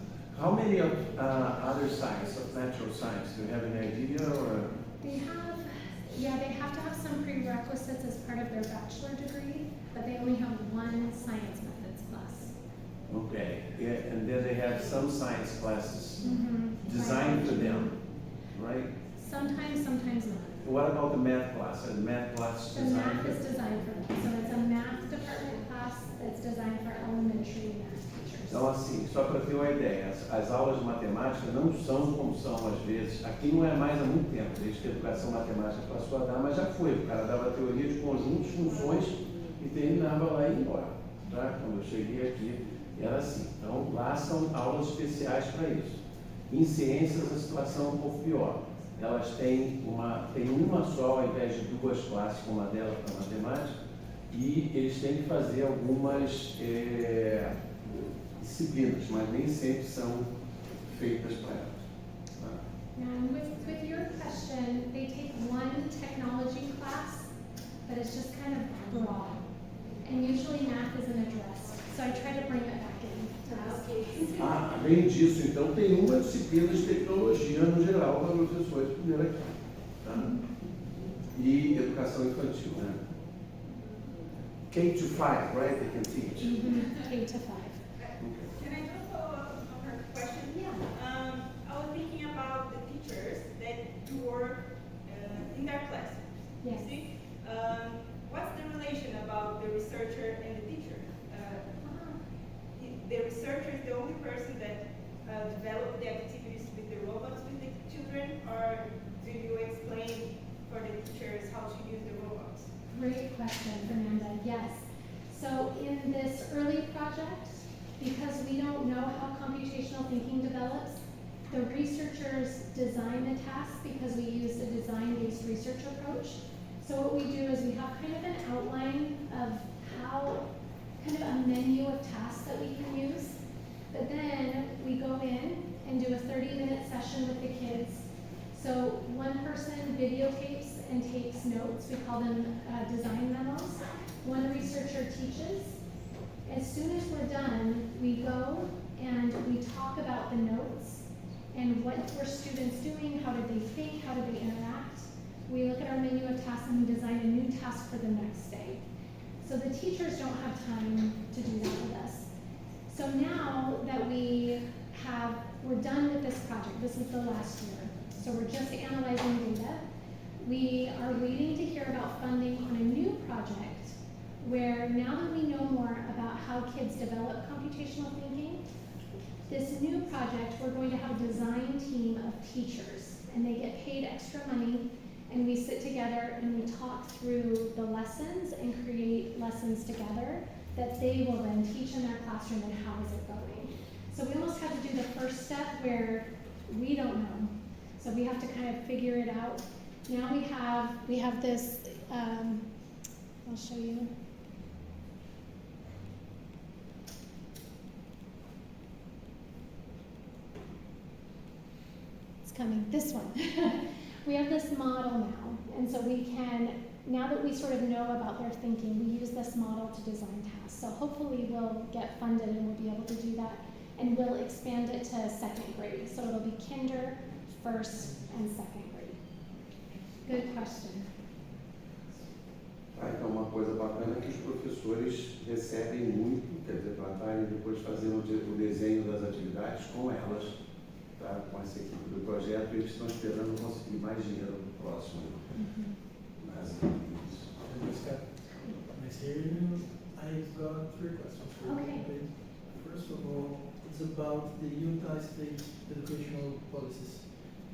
How many of other science, of natural science, do you have an idea or? They have to have some prerequisites as part of their bachelor degree, but they only have 1 science methods class. Okay, yeah, and then they have some science classes designed for Biology. them, right? Sometimes not. What about the math class? Are the math class The designed math for? is designed for them, so it's a math department class that's designed for elementary math teachers. Então, assim, só para ter uma ideia, as aulas de matemática não são como são às vezes. Aqui não é mais há muito tempo, desde que a educação matemática passou a dar, mas já foi. O cara dava teoria de conjuntos, funções e terminava lá e ia embora. Tá? Quando eu cheguei aqui, era assim. Então, lá são aulas especiais para isso. Em ciências, a situação é um pouco pior. Elas têm uma só, ao invés de 2 classes, como a dela para matemática, e eles têm que fazer algumas disciplinas, mas nem sempre são feitas para elas. Tá? And with your question, they take 1 technology class, but it's just kind of broad. And usually math isn't addressed, so I try to bring it back in to this. Além disso, então, tem uma disciplina de tecnologia no geral para professores de primeira classe. Tá? E educação infantil, né? K to 5, right? They can teach. K to 5. Can I just follow up on her question? Yeah. I was thinking about the teachers that you work in their class. Yes. See? What's the relation about the researcher and the teacher? The researcher is the only person that developed the activities with the robots with the children, or do you explain for the teachers how to use the robots? Great question, Fernanda. Yes. So in this early project, because we don't know how computational thinking develops, the researchers design the tasks because we used a design-based research approach. So what we do is we have kind of an outline of how, kind of a menu of tasks that we can use. But then we go in and do a 30-minute session with the kids. So one person videotapes and takes notes. We call them design memos. One researcher teaches. As soon as we're done, we go and we talk about the notes and what were students doing, how did they think, how did they interact. We look at our menu of tasks and we design a new task for the next day. So the teachers don't have time to do that with us. So now that we're done with this project, this is the last year, so we're just analyzing data. We are waiting to hear about funding on a new project where now that we know more about how kids develop computational thinking, this new project, we're going to have a design team of teachers, and they get paid extra money, and we sit together and we talk through the lessons and create lessons together that they will then teach in their classroom and how is it going. So we almost have to do the first step where we don't know. So we have to kind of figure it out. Now we have this, I'll show you. It's coming, this one. We have this model now, and so we can, now that we sort of know about their thinking, we use this model to design tasks. So hopefully we'll get funded and we'll be able to do that, and we'll expand it to second grade. So it'll be kinder, first, and second grade. Good question. Então, uma coisa bacana é que os professores recebem muito, quer dizer, para estarem depois fazendo o desenho das atividades com elas, tá? Com essa equipe do projeto, e eles estão esperando conseguir mais dinheiro no próximo. Mas, Nice hearing you. I've got 3 questions for you. Okay. First of all, it's about the Utah State educational policies.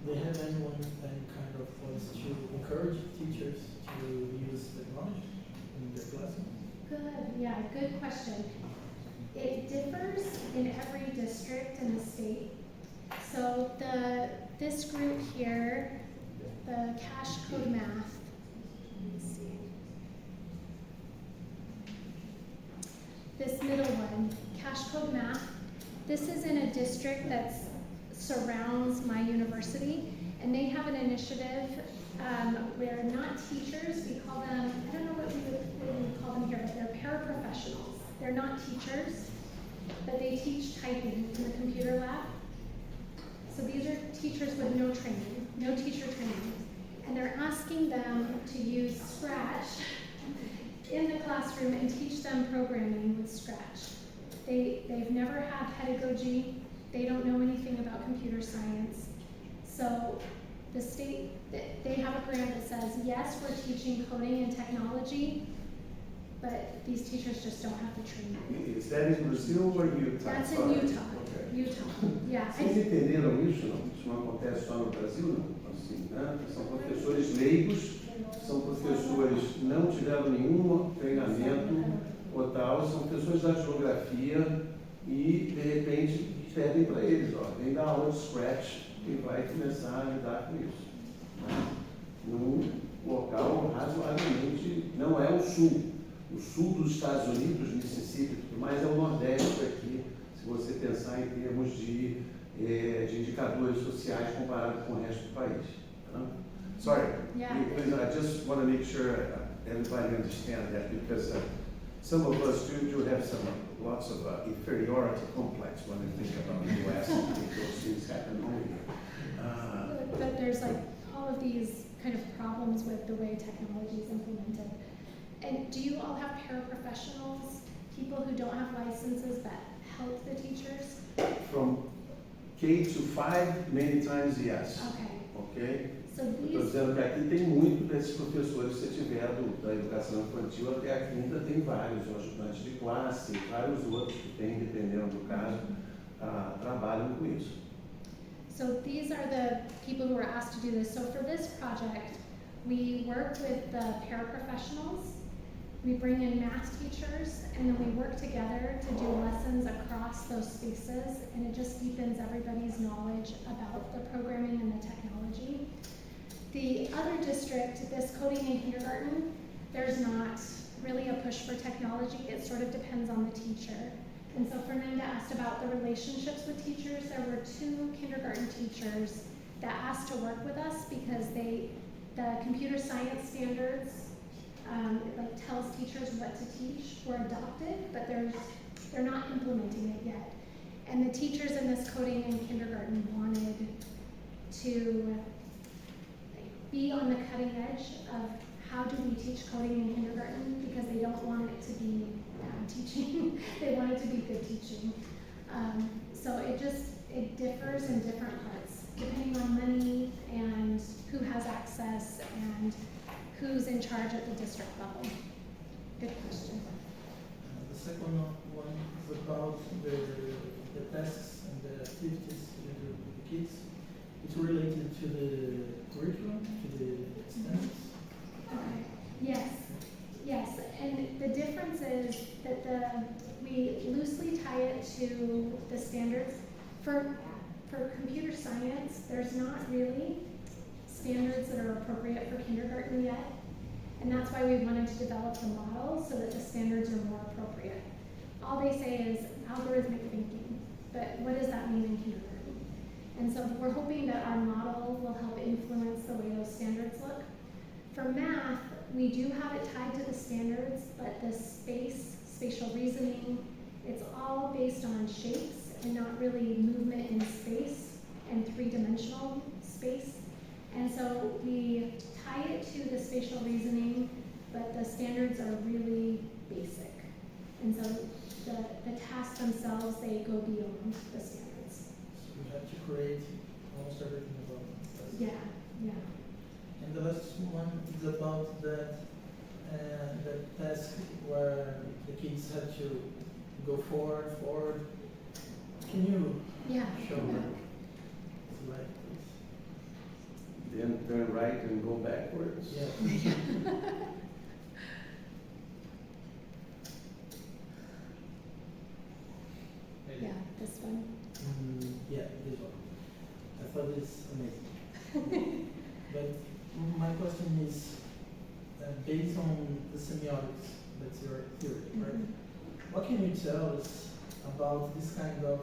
Do they have any kind of policy to encourage teachers to use technology in their classroom? Good, yeah, good question. It differs in every district in the state. So this group here, the cash code math, let's see. This middle one, cash code math, this is in a district that surrounds my university, and they have an initiative where not teachers, we call them, I don't know what we would call them here, but they're paraprofessionals. They're not teachers, but they teach typing in the computer lab. So these are teachers with no training, no teacher training, and they're asking them to use Scratch in the classroom and teach them programming with Scratch. They've never had pedagogy, they don't know anything about computer science. So the state, they have a grant that says, yes, we're teaching coding and technology, but these teachers just don't have the training. Is that in Brazil or Utah? That's in Utah. Okay. Utah, yeah. Vocês entenderam isso? Não? Isso não acontece só no Brasil, não? Assim, né? São professores leigos, são professores que não tiveram nenhum treinamento ou tal, são professores da geografia e, de repente, pedem para eles, ó, vem dar aula de Scratch e vai começar a lidar com isso. Né? Num local razoavelmente, não é o sul dos Estados Unidos, Mississippi, mas é o Nordeste aqui, se você pensar em termos de indicadores sociais comparado com o resto do país. Tá? Sorry, Yeah. I just want to make sure everybody understands that, because some of us do have lots of inferiority complex when we think about the U.S. and think those things happen only here. But there's like all of these kind of problems with the way technology is implemented. And do you all have paraprofessionals, people who don't have licenses that help the teachers? From K to 5, many times yes. Okay. So Estou these, dizendo que aqui tem muito desses professores, se você tiver da educação infantil até a quinta, tem vários ajudantes de classe, vários outros que têm, dependendo do caso, trabalham com isso. so these are the people who were asked to do this. So for this project, We work with the paraprofessionals, we bring in math teachers, and then we work together to do lessons across those spaces, and it just deepens everybody's knowledge about the programming and the technology. The other district, this coding in kindergarten, there's not really a push for technology. It sort of depends on the teacher. And so Fernanda asked about the relationships with teachers. There were 2 kindergarten teachers that asked to work with us because the computer science standards like tells teachers what to teach were adopted, but they're not implementing it yet. And the teachers in this coding in kindergarten wanted to be on the cutting edge of how do we teach coding in kindergarten, because they don't want it to be bad teaching. They want it to be good teaching. So it differs in different parts, depending on money and who has access and who's in charge at the district level. Good question. The second one is about the tasks and the activities you do with the kids. It's related to the curriculum, to the standards. Okay. Yes, and the difference is that we loosely tie it to the standards. For computer science, there's not really standards that are appropriate for kindergarten yet, and that's why we wanted to develop the model so that the standards are more appropriate. All they say is algorithmic thinking, but what does that mean in kindergarten? And so we're hoping that our model will help influence the way those standards look. For math, we do have it tied to the standards, but the spatial reasoning, it's all based on shapes and not really movement in space and 3-dimensional space. And so we tie it to the spatial reasoning, but the standards are really basic. And so the tasks themselves, they go beyond the standards. So you have to create almost everything about them. Yeah. And the last one is about that task where the kids had to go forward. Can you show them the slide, please? Then turn right and go backwards. Yeah. Yeah, this one. Yeah, this one. I thought it's amazing. But my question is, based on the semiotics, that's your theory, right? What can you tell us about this kind of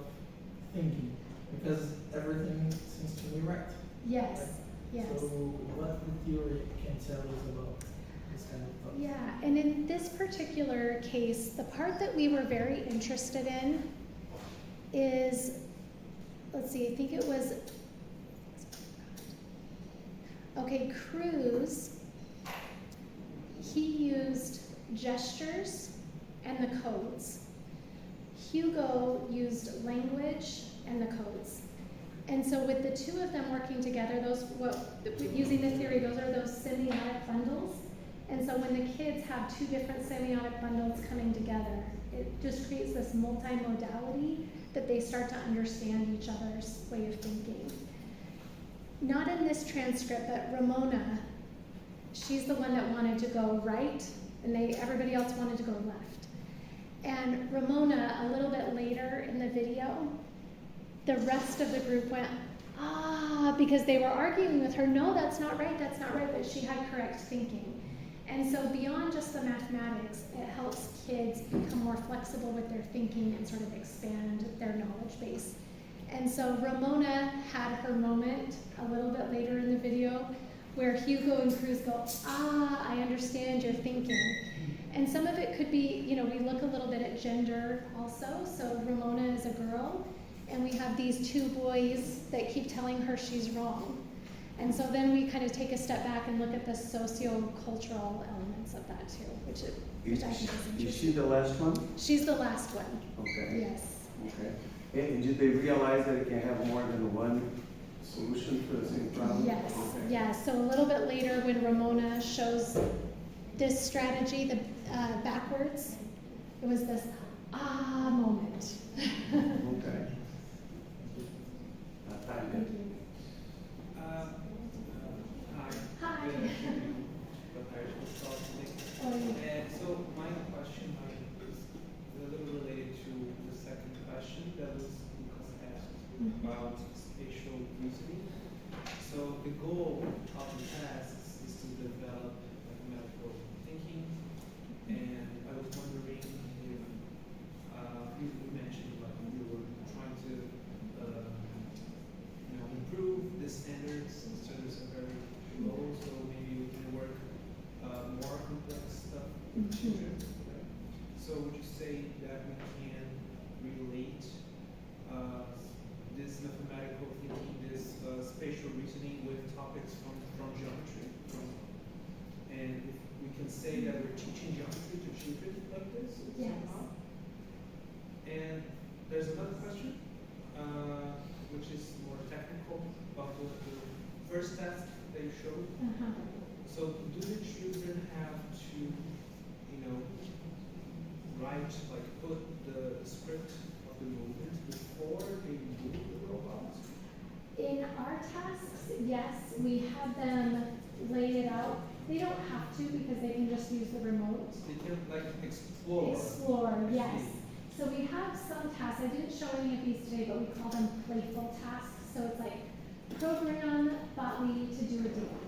thinking? Because everything seems to be right. Yes, right? yes. So what the theory can tell us about this kind of thought? Yeah, and in this particular case, the part that we were very interested in is, let's see, I think it was, okay, Cruz, he used gestures and the codes. Hugo used language and the codes. And so with the two of them working together, using the theory, those are those semiotic bundles. And so when the kids have 2 different semiotic bundles coming together, it just creates this multimodality that they start to understand each other's way of thinking. Not in this transcript, but Ramona, she's the one that wanted to go right, and everybody else wanted to go left. And Ramona, a little bit later in the video, the rest of the group went, because they were arguing with her, no, that's not right, but she had correct thinking. And so beyond just the mathematics, it helps kids become more flexible with their thinking and sort of expand their knowledge base. And so Ramona had her moment a little bit later in the video where Hugo and Cruz go, I understand your thinking. And some of it could be, we look a little bit at gender also. So Ramona is a girl, and we have these 2 boys that keep telling her she's wrong. And so then we kind of take a step back and look at the socio-cultural elements of that too, which I think is interesting. Is she the last one? She's the last one. Okay. Yes. Okay. And did they realize that it can have more than one solution for the same problem? Yes. Okay. Yeah. So a little bit later, when Ramona shows this strategy, the backwards, it was this moment. Okay. Thank you. Hi. Hi. about spatial reasoning. So the goal of the tasks is to develop mathematical thinking, and I was wondering if you mentioned like you were trying to improve the standards. Standards are very low, so maybe we can work more complex stuff with children. Right? So would you say that we can relate this mathematical thinking, this spatial reasoning with topics from geometry? And if we can say that we're teaching geometry to children like this Yes. somehow? And there's another question, which is more technical, about the first task that you showed. So do the children have to, write, like put the script of the movement before they move the robot? In our tasks, yes, we have them lay it out. They don't have to because they can just use the remote. They can like explore. Explore, yes. So we have some tasks. I didn't show any of these today, but we call them playful tasks. So it's like program Botly to do a dance.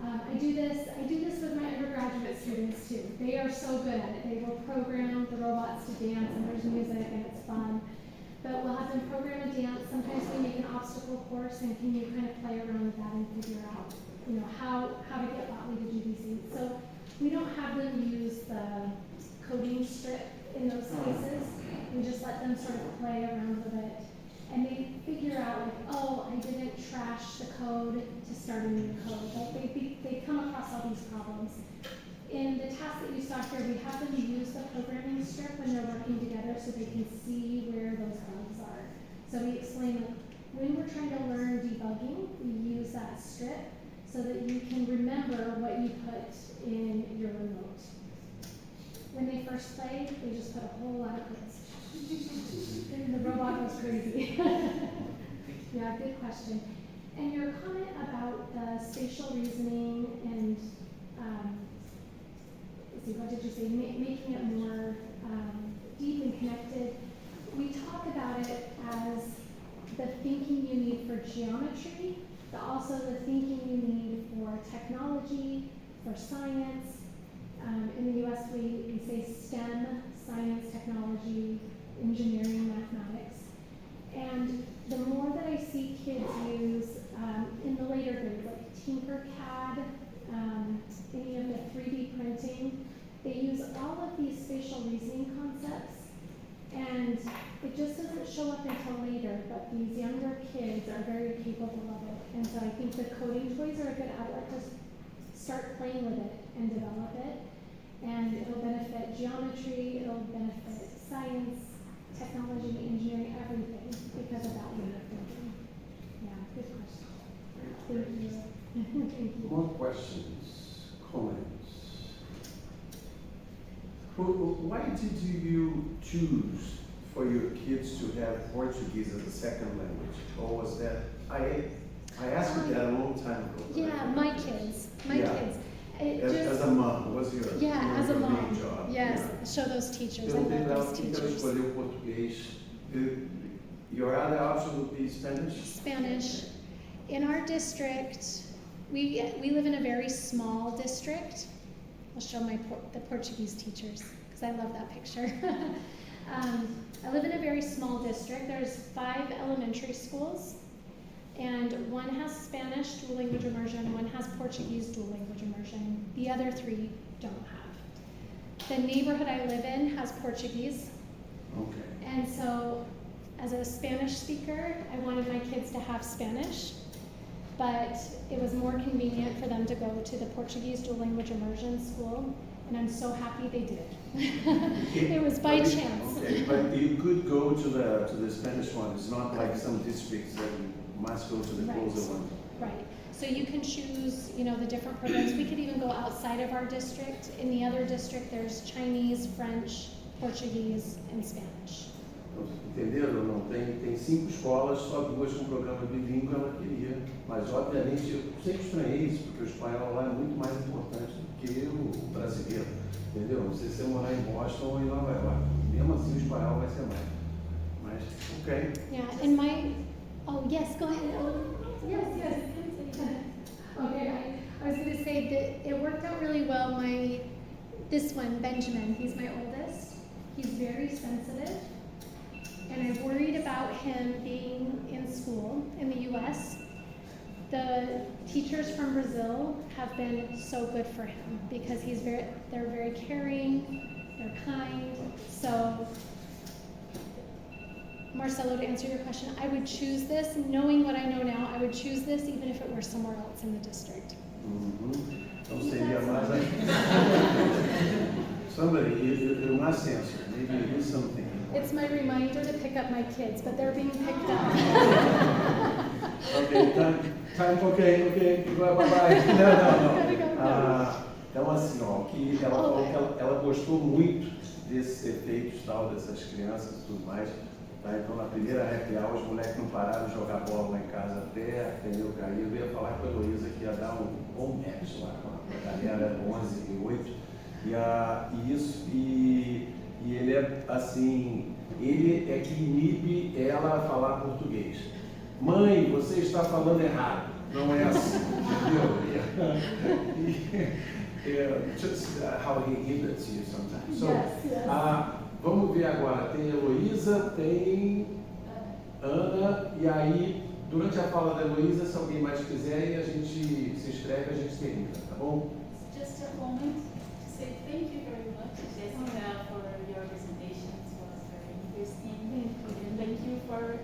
I do this with my undergraduate students too. They are so good at it. They will program the robots to dance, and there's music, and it's fun. But we'll have them program a dance. Sometimes we make an obstacle course, and can you kind of play around with that and figure out, how to get Botly to do these things. So we don't have them use the coding strip in those cases. We just let them sort of play around with it. And they figure out, like, oh, I didn't trash the code to start a new code. Like they come across all these problems. In the task that you saw here, we have them use the programming strip when they're working together so they can see where those bugs are. So we explain, like, when we're trying to learn debugging, we use that strip so that you can remember what you put in your remote. When they first play, they just put a whole lot of codes. And the robot goes crazy. Yeah, good question. And your comment about the spatial reasoning and, let's see, what did you say? Making it more deep and connected. We talk about it as the thinking you need for geometry, but also the thinking you need for technology, for science. In the US, we say STEM, science, technology, engineering, mathematics. And the more that I see kids use in the later grades, like Tinkercad, any of the 3D printing, they use all of these spatial reasoning concepts, and it just doesn't show up until later, but these younger kids are very capable of it. And so I think the coding toys are a good outlet to start playing with it and develop it. And it'll benefit geometry, it'll benefit science, technology, engineering, everything because of that way of thinking. Yeah, good question. Thank you. Thank you. More questions, comments? Why did you choose for your kids to have Portuguese as a second language? Or was that, I asked you that a long time ago. Yeah, my kids. As a mom, what's your as a main mom. job? Yes, Yeah. show those teachers. I Perguntei love pra ela those por que ela teachers. escolheu o português. Your other option would be Spanish? Spanish. In our district, we live in a very small district. I'll show the Portuguese teachers because I love that picture. I live in a very small district. There's 5 elementary schools, and one has Spanish dual language immersion, one has Portuguese dual language immersion. The other 3 don't have. The neighborhood I live in has Portuguese. Okay. And so, as a Spanish speaker, I wanted my kids to have Spanish, but it was more convenient for them to go to the Portuguese dual language immersion school, and I'm so happy they did. It was by chance. Okay, but you could go to the Spanish one. It's not like some districts that you must go to the closer one. Right. So you can choose, the different programs. We could even go outside of our district. In the other district, there's Chinese, French, Portuguese, and Spanish. Entenderam ou não? Tem 5 escolas, só 2 com programa bilíngue ela queria. Mas, obviamente, eu sempre estranhei isso, porque o espanhol lá é muito mais importante do que o brasileiro. Entendeu? Não sei se você morar em Boston ou em Nova York. Mesmo assim, o espanhol vai ser mais. Mas, ok. Yeah, and Oh, yes, go ahead. Yes. Okay, I was going to say that it worked out really well. This one, Benjamin, he's my oldest. He's very sensitive. And I worried about him being in school in the U.S. The teachers from Brazil have been so good for him because they're very caring, they're kind. So, Marcelo, to answer your question, I would choose this, knowing what I know now, I would choose this even if it were somewhere else in the district. Então seria mais somebody, you must answer. Maybe you do something. It's my reminder to pick up my kids, but they're being picked up. Ok, time, ok, bye. Não. Então assim, ó, que ela falou que ela gostou muito desses efeitos, tal, dessas crianças e tudo mais. Tá? Então na primeira happy hour os moleques não pararam de jogar bola lá em casa até eu cair. Eu ia falar com a Heloísa que ia dar um bom match lá com a galera 11 e 8. E ele é assim, ele é que inibe ela a falar português. Mãe, você está falando errado. Não é assim, entendeu? Just how he inhibits you sometimes. So, Yes. Vamos ver agora, tem a Heloísa, tem Ana, e aí, durante a fala da Heloísa, se alguém mais quiser, e a gente se inscreve, a gente termina, tá bom? Just a moment to say thank you very much, Jessica, for your presentation. It was very interesting. And thank you for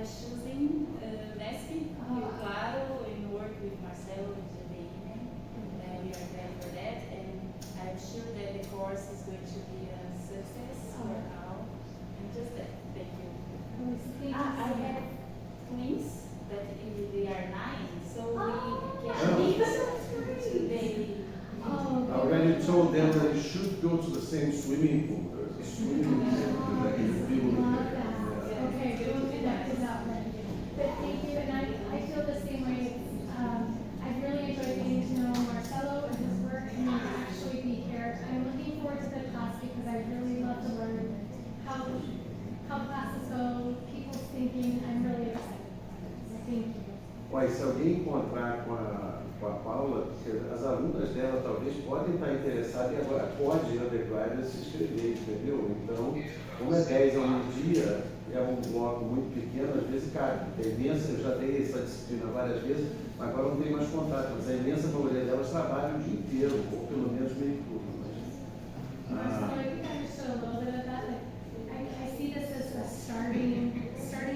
choosing NESP, Rio Claro, and work with Marcelo and Jadeine. We are glad for that, and I'm sure that the course is going to be a success for now. And just that, thank you. I have twins that they are 9, so we can meet today. I already told them that they should go to the same swimming pool. There's a swimming pool that you feel. Okay, we'll do that without that. But thank you, and I feel the same way. I really enjoyed getting to know Marcelo and his work, and then to actually be here. I'm looking forward to the class because I really love to learn how classes go, people's thinking. I'm really excited. Thank you. Olha, se alguém encontrar com a Paula, as alunas dela talvez podem estar interessadas e agora pode undergraduate se inscrever, entendeu? Então, como é 10 alunos no dia, é um bloco muito pequeno, às vezes, cara, a imensa, eu já dei essa disciplina várias vezes, mas agora não tenho mais contato, mas a imensa maioria delas trabalha o dia inteiro, ou pelo menos meio turno. Marcelo, I think I understood a little bit of that. Like, I see this as a starting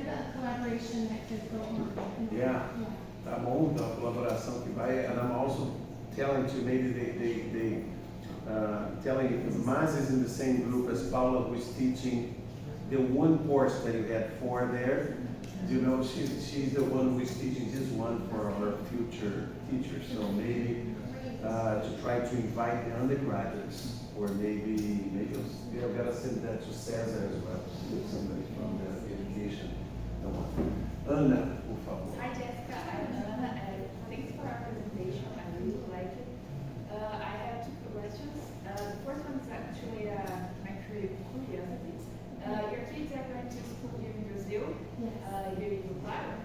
the collaboration that could go on. Yeah. Tá bom, então a colaboração que vai, and I'm also telling to maybe they telling Maz is in the same group as Paula, who is teaching the one course that you had 4 there. You know, she's the one who is teaching this one for our future teachers. So maybe to try to invite the undergraduates, or maybe I've got to send that to Cesar as well, somebody from the education. Ana, por favor. Hi Jessica, I'm Ana, and thanks for our presentation. I really like it. I have 2 questions. The first one is actually my curiosity. Your kids are going to school here in Brazil, here in Rio Claro,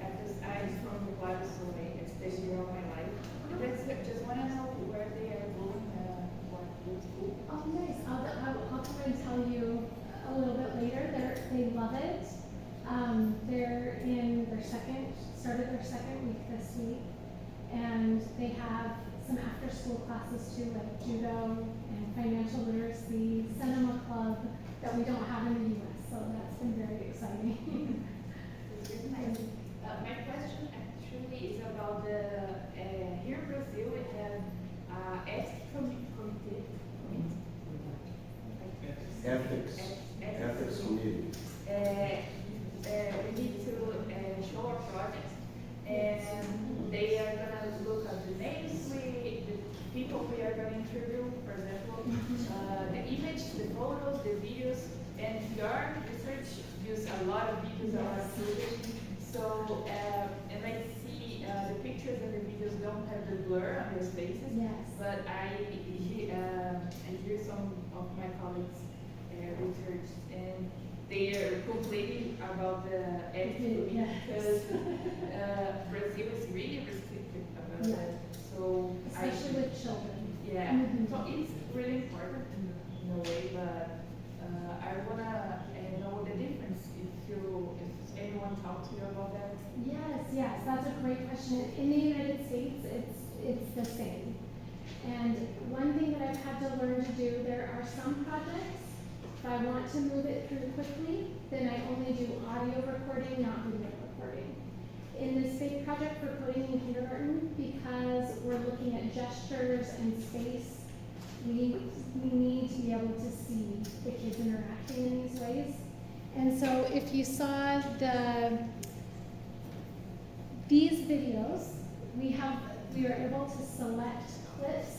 because I'm from Rio Claro, so I stayed here all my life. I just want to know where they are going for school. Oh, nice. I'll come and tell you a little bit later. They love it. They're in started their second week this week, and they have some after-school classes too, like judo and financial literacy, cinema club that we don't have in the U.S. So that's been very exciting. My question actually is about here in Brazil we have ethics committee. Ethics committee. We need to show our projects, and they are going to look at the names, the people we are going to interview, for example, the image, the photos, the videos, and your research use a lot of videos, a lot of footage. So, and I see the pictures and the videos don't have the blur on their faces, but I hear some of my colleagues research, and they are complaining about the ethics because I wanna know the difference if anyone talked to you about that. Yes, that's a great question. In the United States, it's the same. And one thing that I've had to learn to do, there are some projects, if I want to move it through quickly, then I only do audio recording, not video recording. In this big project for coding in kindergarten, because we're looking at gestures and space, we need to be able to see the kids interacting in these ways. And so if you saw these videos, we are able to select clips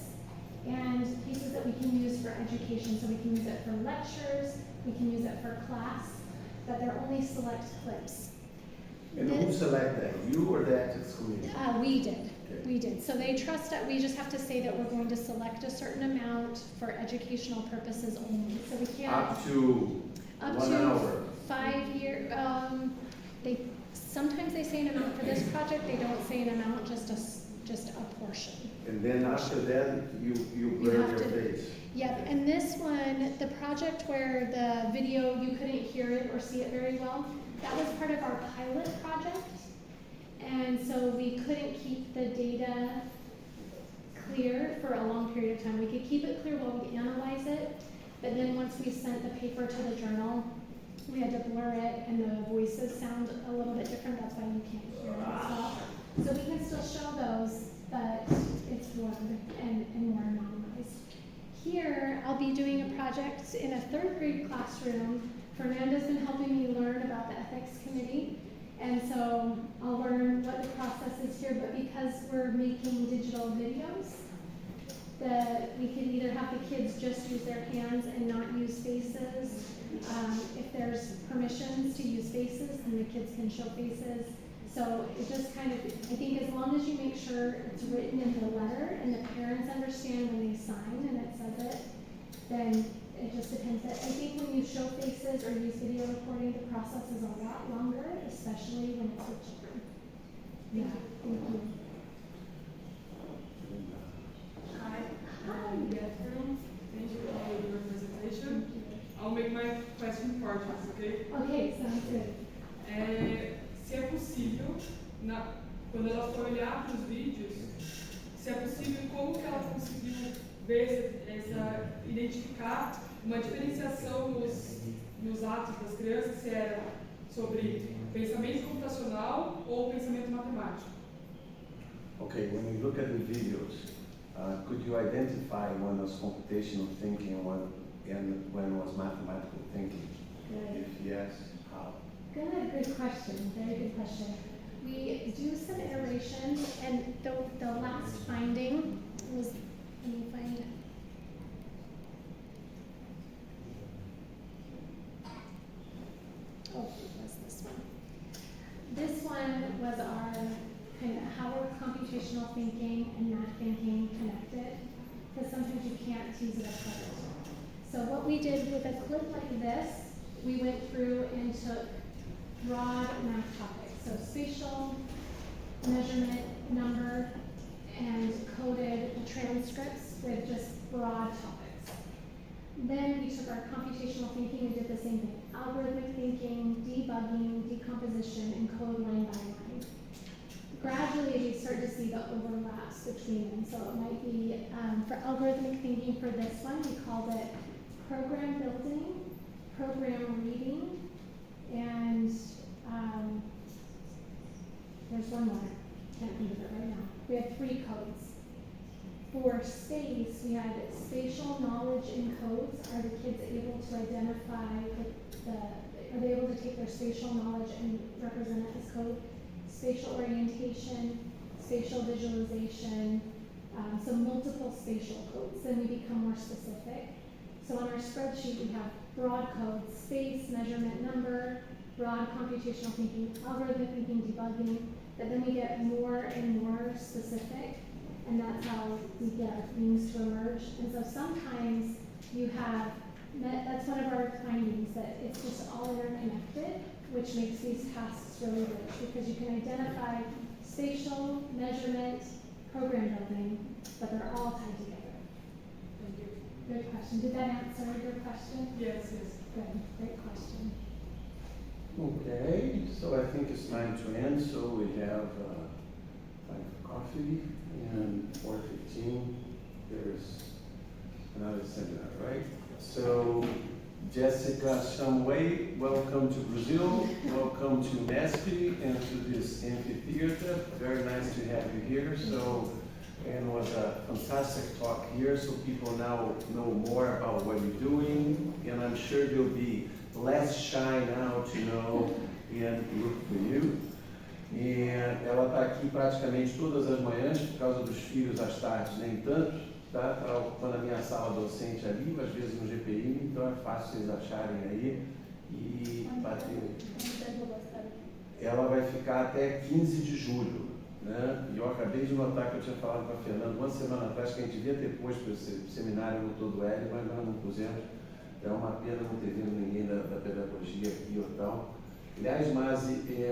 and pieces that we can use for education. So we can use it for lectures, we can use it for class, but they're only select clips. And who select that, you or the ethics committee? We did. Okay. We did. So they trust that we just have to say that we're going to select a certain amount for educational purposes only. So we can't. Up to 1 hour. 5 years. Sometimes they say an amount for this project. They don't say an amount, just a portion. And then after that, you blur have your to- face. Yep. And this one, the project where the video you couldn't hear it or see it very well, that was part of our pilot project. And so we couldn't keep the data clear for a long period of time. We could keep it clear while we analyze it, but then once we sent the paper to the journal, we had to blur it, and the voices sound a little bit different. That's why you can't hear it as well. So we can still show those, but it's blurred and more anonymized. Here, I'll be doing a project in a 3rd grade classroom. Fernanda's been helping me learn about the ethics committee. And so I'll learn what the process is here, but because we're making digital videos, we could either have the kids just use their hands and not use faces. If there's permissions to use faces, then the kids can show faces. So it just kind of, I think as long as you make sure it's written in the letter and the parents understand when they sign and it says it, then it just depends. I think when you show faces or use video recording, the process is a lot longer, especially when it's with children. Yeah, thank you. Hi, good afternoon. Thank you for your presentation. I'll make my question parts, okay? Okay, sounds good. Se é possível, quando ela for olhar para os vídeos, se é possível, como que ela conseguiu ver identificar uma diferenciação nos atos das crianças, se era sobre pensamento computacional ou pensamento matemático? Okay, when you look at the videos, could you identify when was computational thinking and when was mathematical thinking? Good. If yes, how? Good question. Very good question. We do some iteration, and the last finding was, let me find it. Oh, it was this one. This one was our kind of how are computational thinking and math thinking connected, because sometimes you can't tease it apart. So what we did with a clip like this, we went through and took broad math topics, so spatial, measurement, number, and coded the transcripts with just broad topics. Then we took our computational thinking and did the same thing. Algorithmic thinking, debugging, decomposition, and code line by line. Gradually, we start to see the overlaps between them. So it might be, for algorithmic thinking for this one, we called it program building, program reading, and there's one more. Can't think of it right now. We had 3 codes. For space, we had spatial knowledge in codes. Are the kids able to identify are they able to take their spatial knowledge and represent it as code? Spatial orientation, spatial visualization, so multiple spatial codes. Then we become more specific. So on our spreadsheet, we have broad codes, space, measurement, number, broad computational thinking, algorithmic thinking, debugging, but then we get more and more specific, and that's how we get our themes to emerge. And so sometimes you have, that's one of our findings, that it's just all interconnected, which makes these tasks really rich, because you can identify spatial, measurement, program building, but they're all tied together. Thank you. Good question. Did that answer your question? Yes, yes. Good, great question. Okay, so I think it's time to end, so we have time for coffee, and 4:15, there's another seminar, right? So, Jessica Shumway, welcome to Brazil, welcome to NESP and to this amphitheater. Very nice to have you here. So, and it was a fantastic talk here, so people now know more about what you're doing, and I'm sure you'll be less shy now to know and look for you. E ela está aqui praticamente todas as manhãs, por causa dos filhos às tardes, nem tanto, tá? Está ocupando a minha sala docente ali, às vezes no GPI, então é fácil vocês acharem aí e bater. Ela vai ficar até 15 de julho, né? E eu acabei de notar que eu tinha falado com a Fernanda uma semana atrás que a gente devia ter posto esse seminário no todo L, mas nós não pusemos. É uma pena não ter vindo ninguém da pedagogia aqui ou tal. Aliás, mas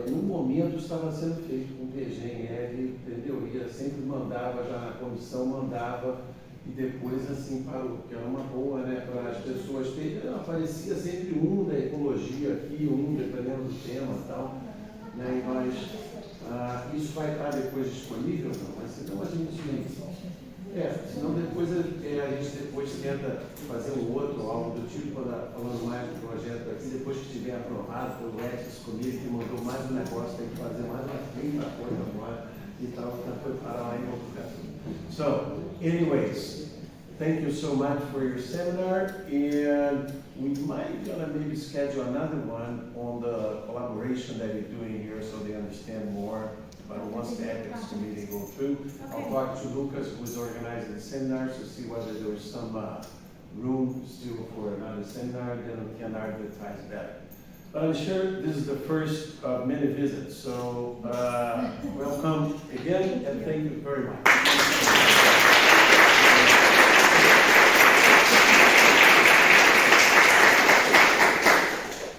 no momento estava sendo feito com PGNL, entendeu? Ia sempre mandava, já na comissão mandava, e depois assim parou, que era uma boa, né, para as pessoas terem. Aparecia sempre um da ecologia aqui, um dependendo do tema e tal, né? E nós, isso vai estar depois disponível, não? Mas senão a gente. Senão depois a gente depois tenta fazer um outro, algo do tipo, falando mais do projeto aqui, depois que estiver aprovado pelo Ethics Committee, que mandou mais um negócio, tem que fazer mais uma 30 coisa agora e tal, então foi parar lá em outro lugar. So, anyways, thank you so much for your seminar, and we might gonna maybe schedule another one on the collaboration that you're doing here so they understand more. But once the ethics committee go through, I'll talk to Lucas, who's organizing the seminar, to see whether there's some room still for another seminar, then we can advertise better. But I'm sure this is the first of many visits, so welcome again, and thank you very much.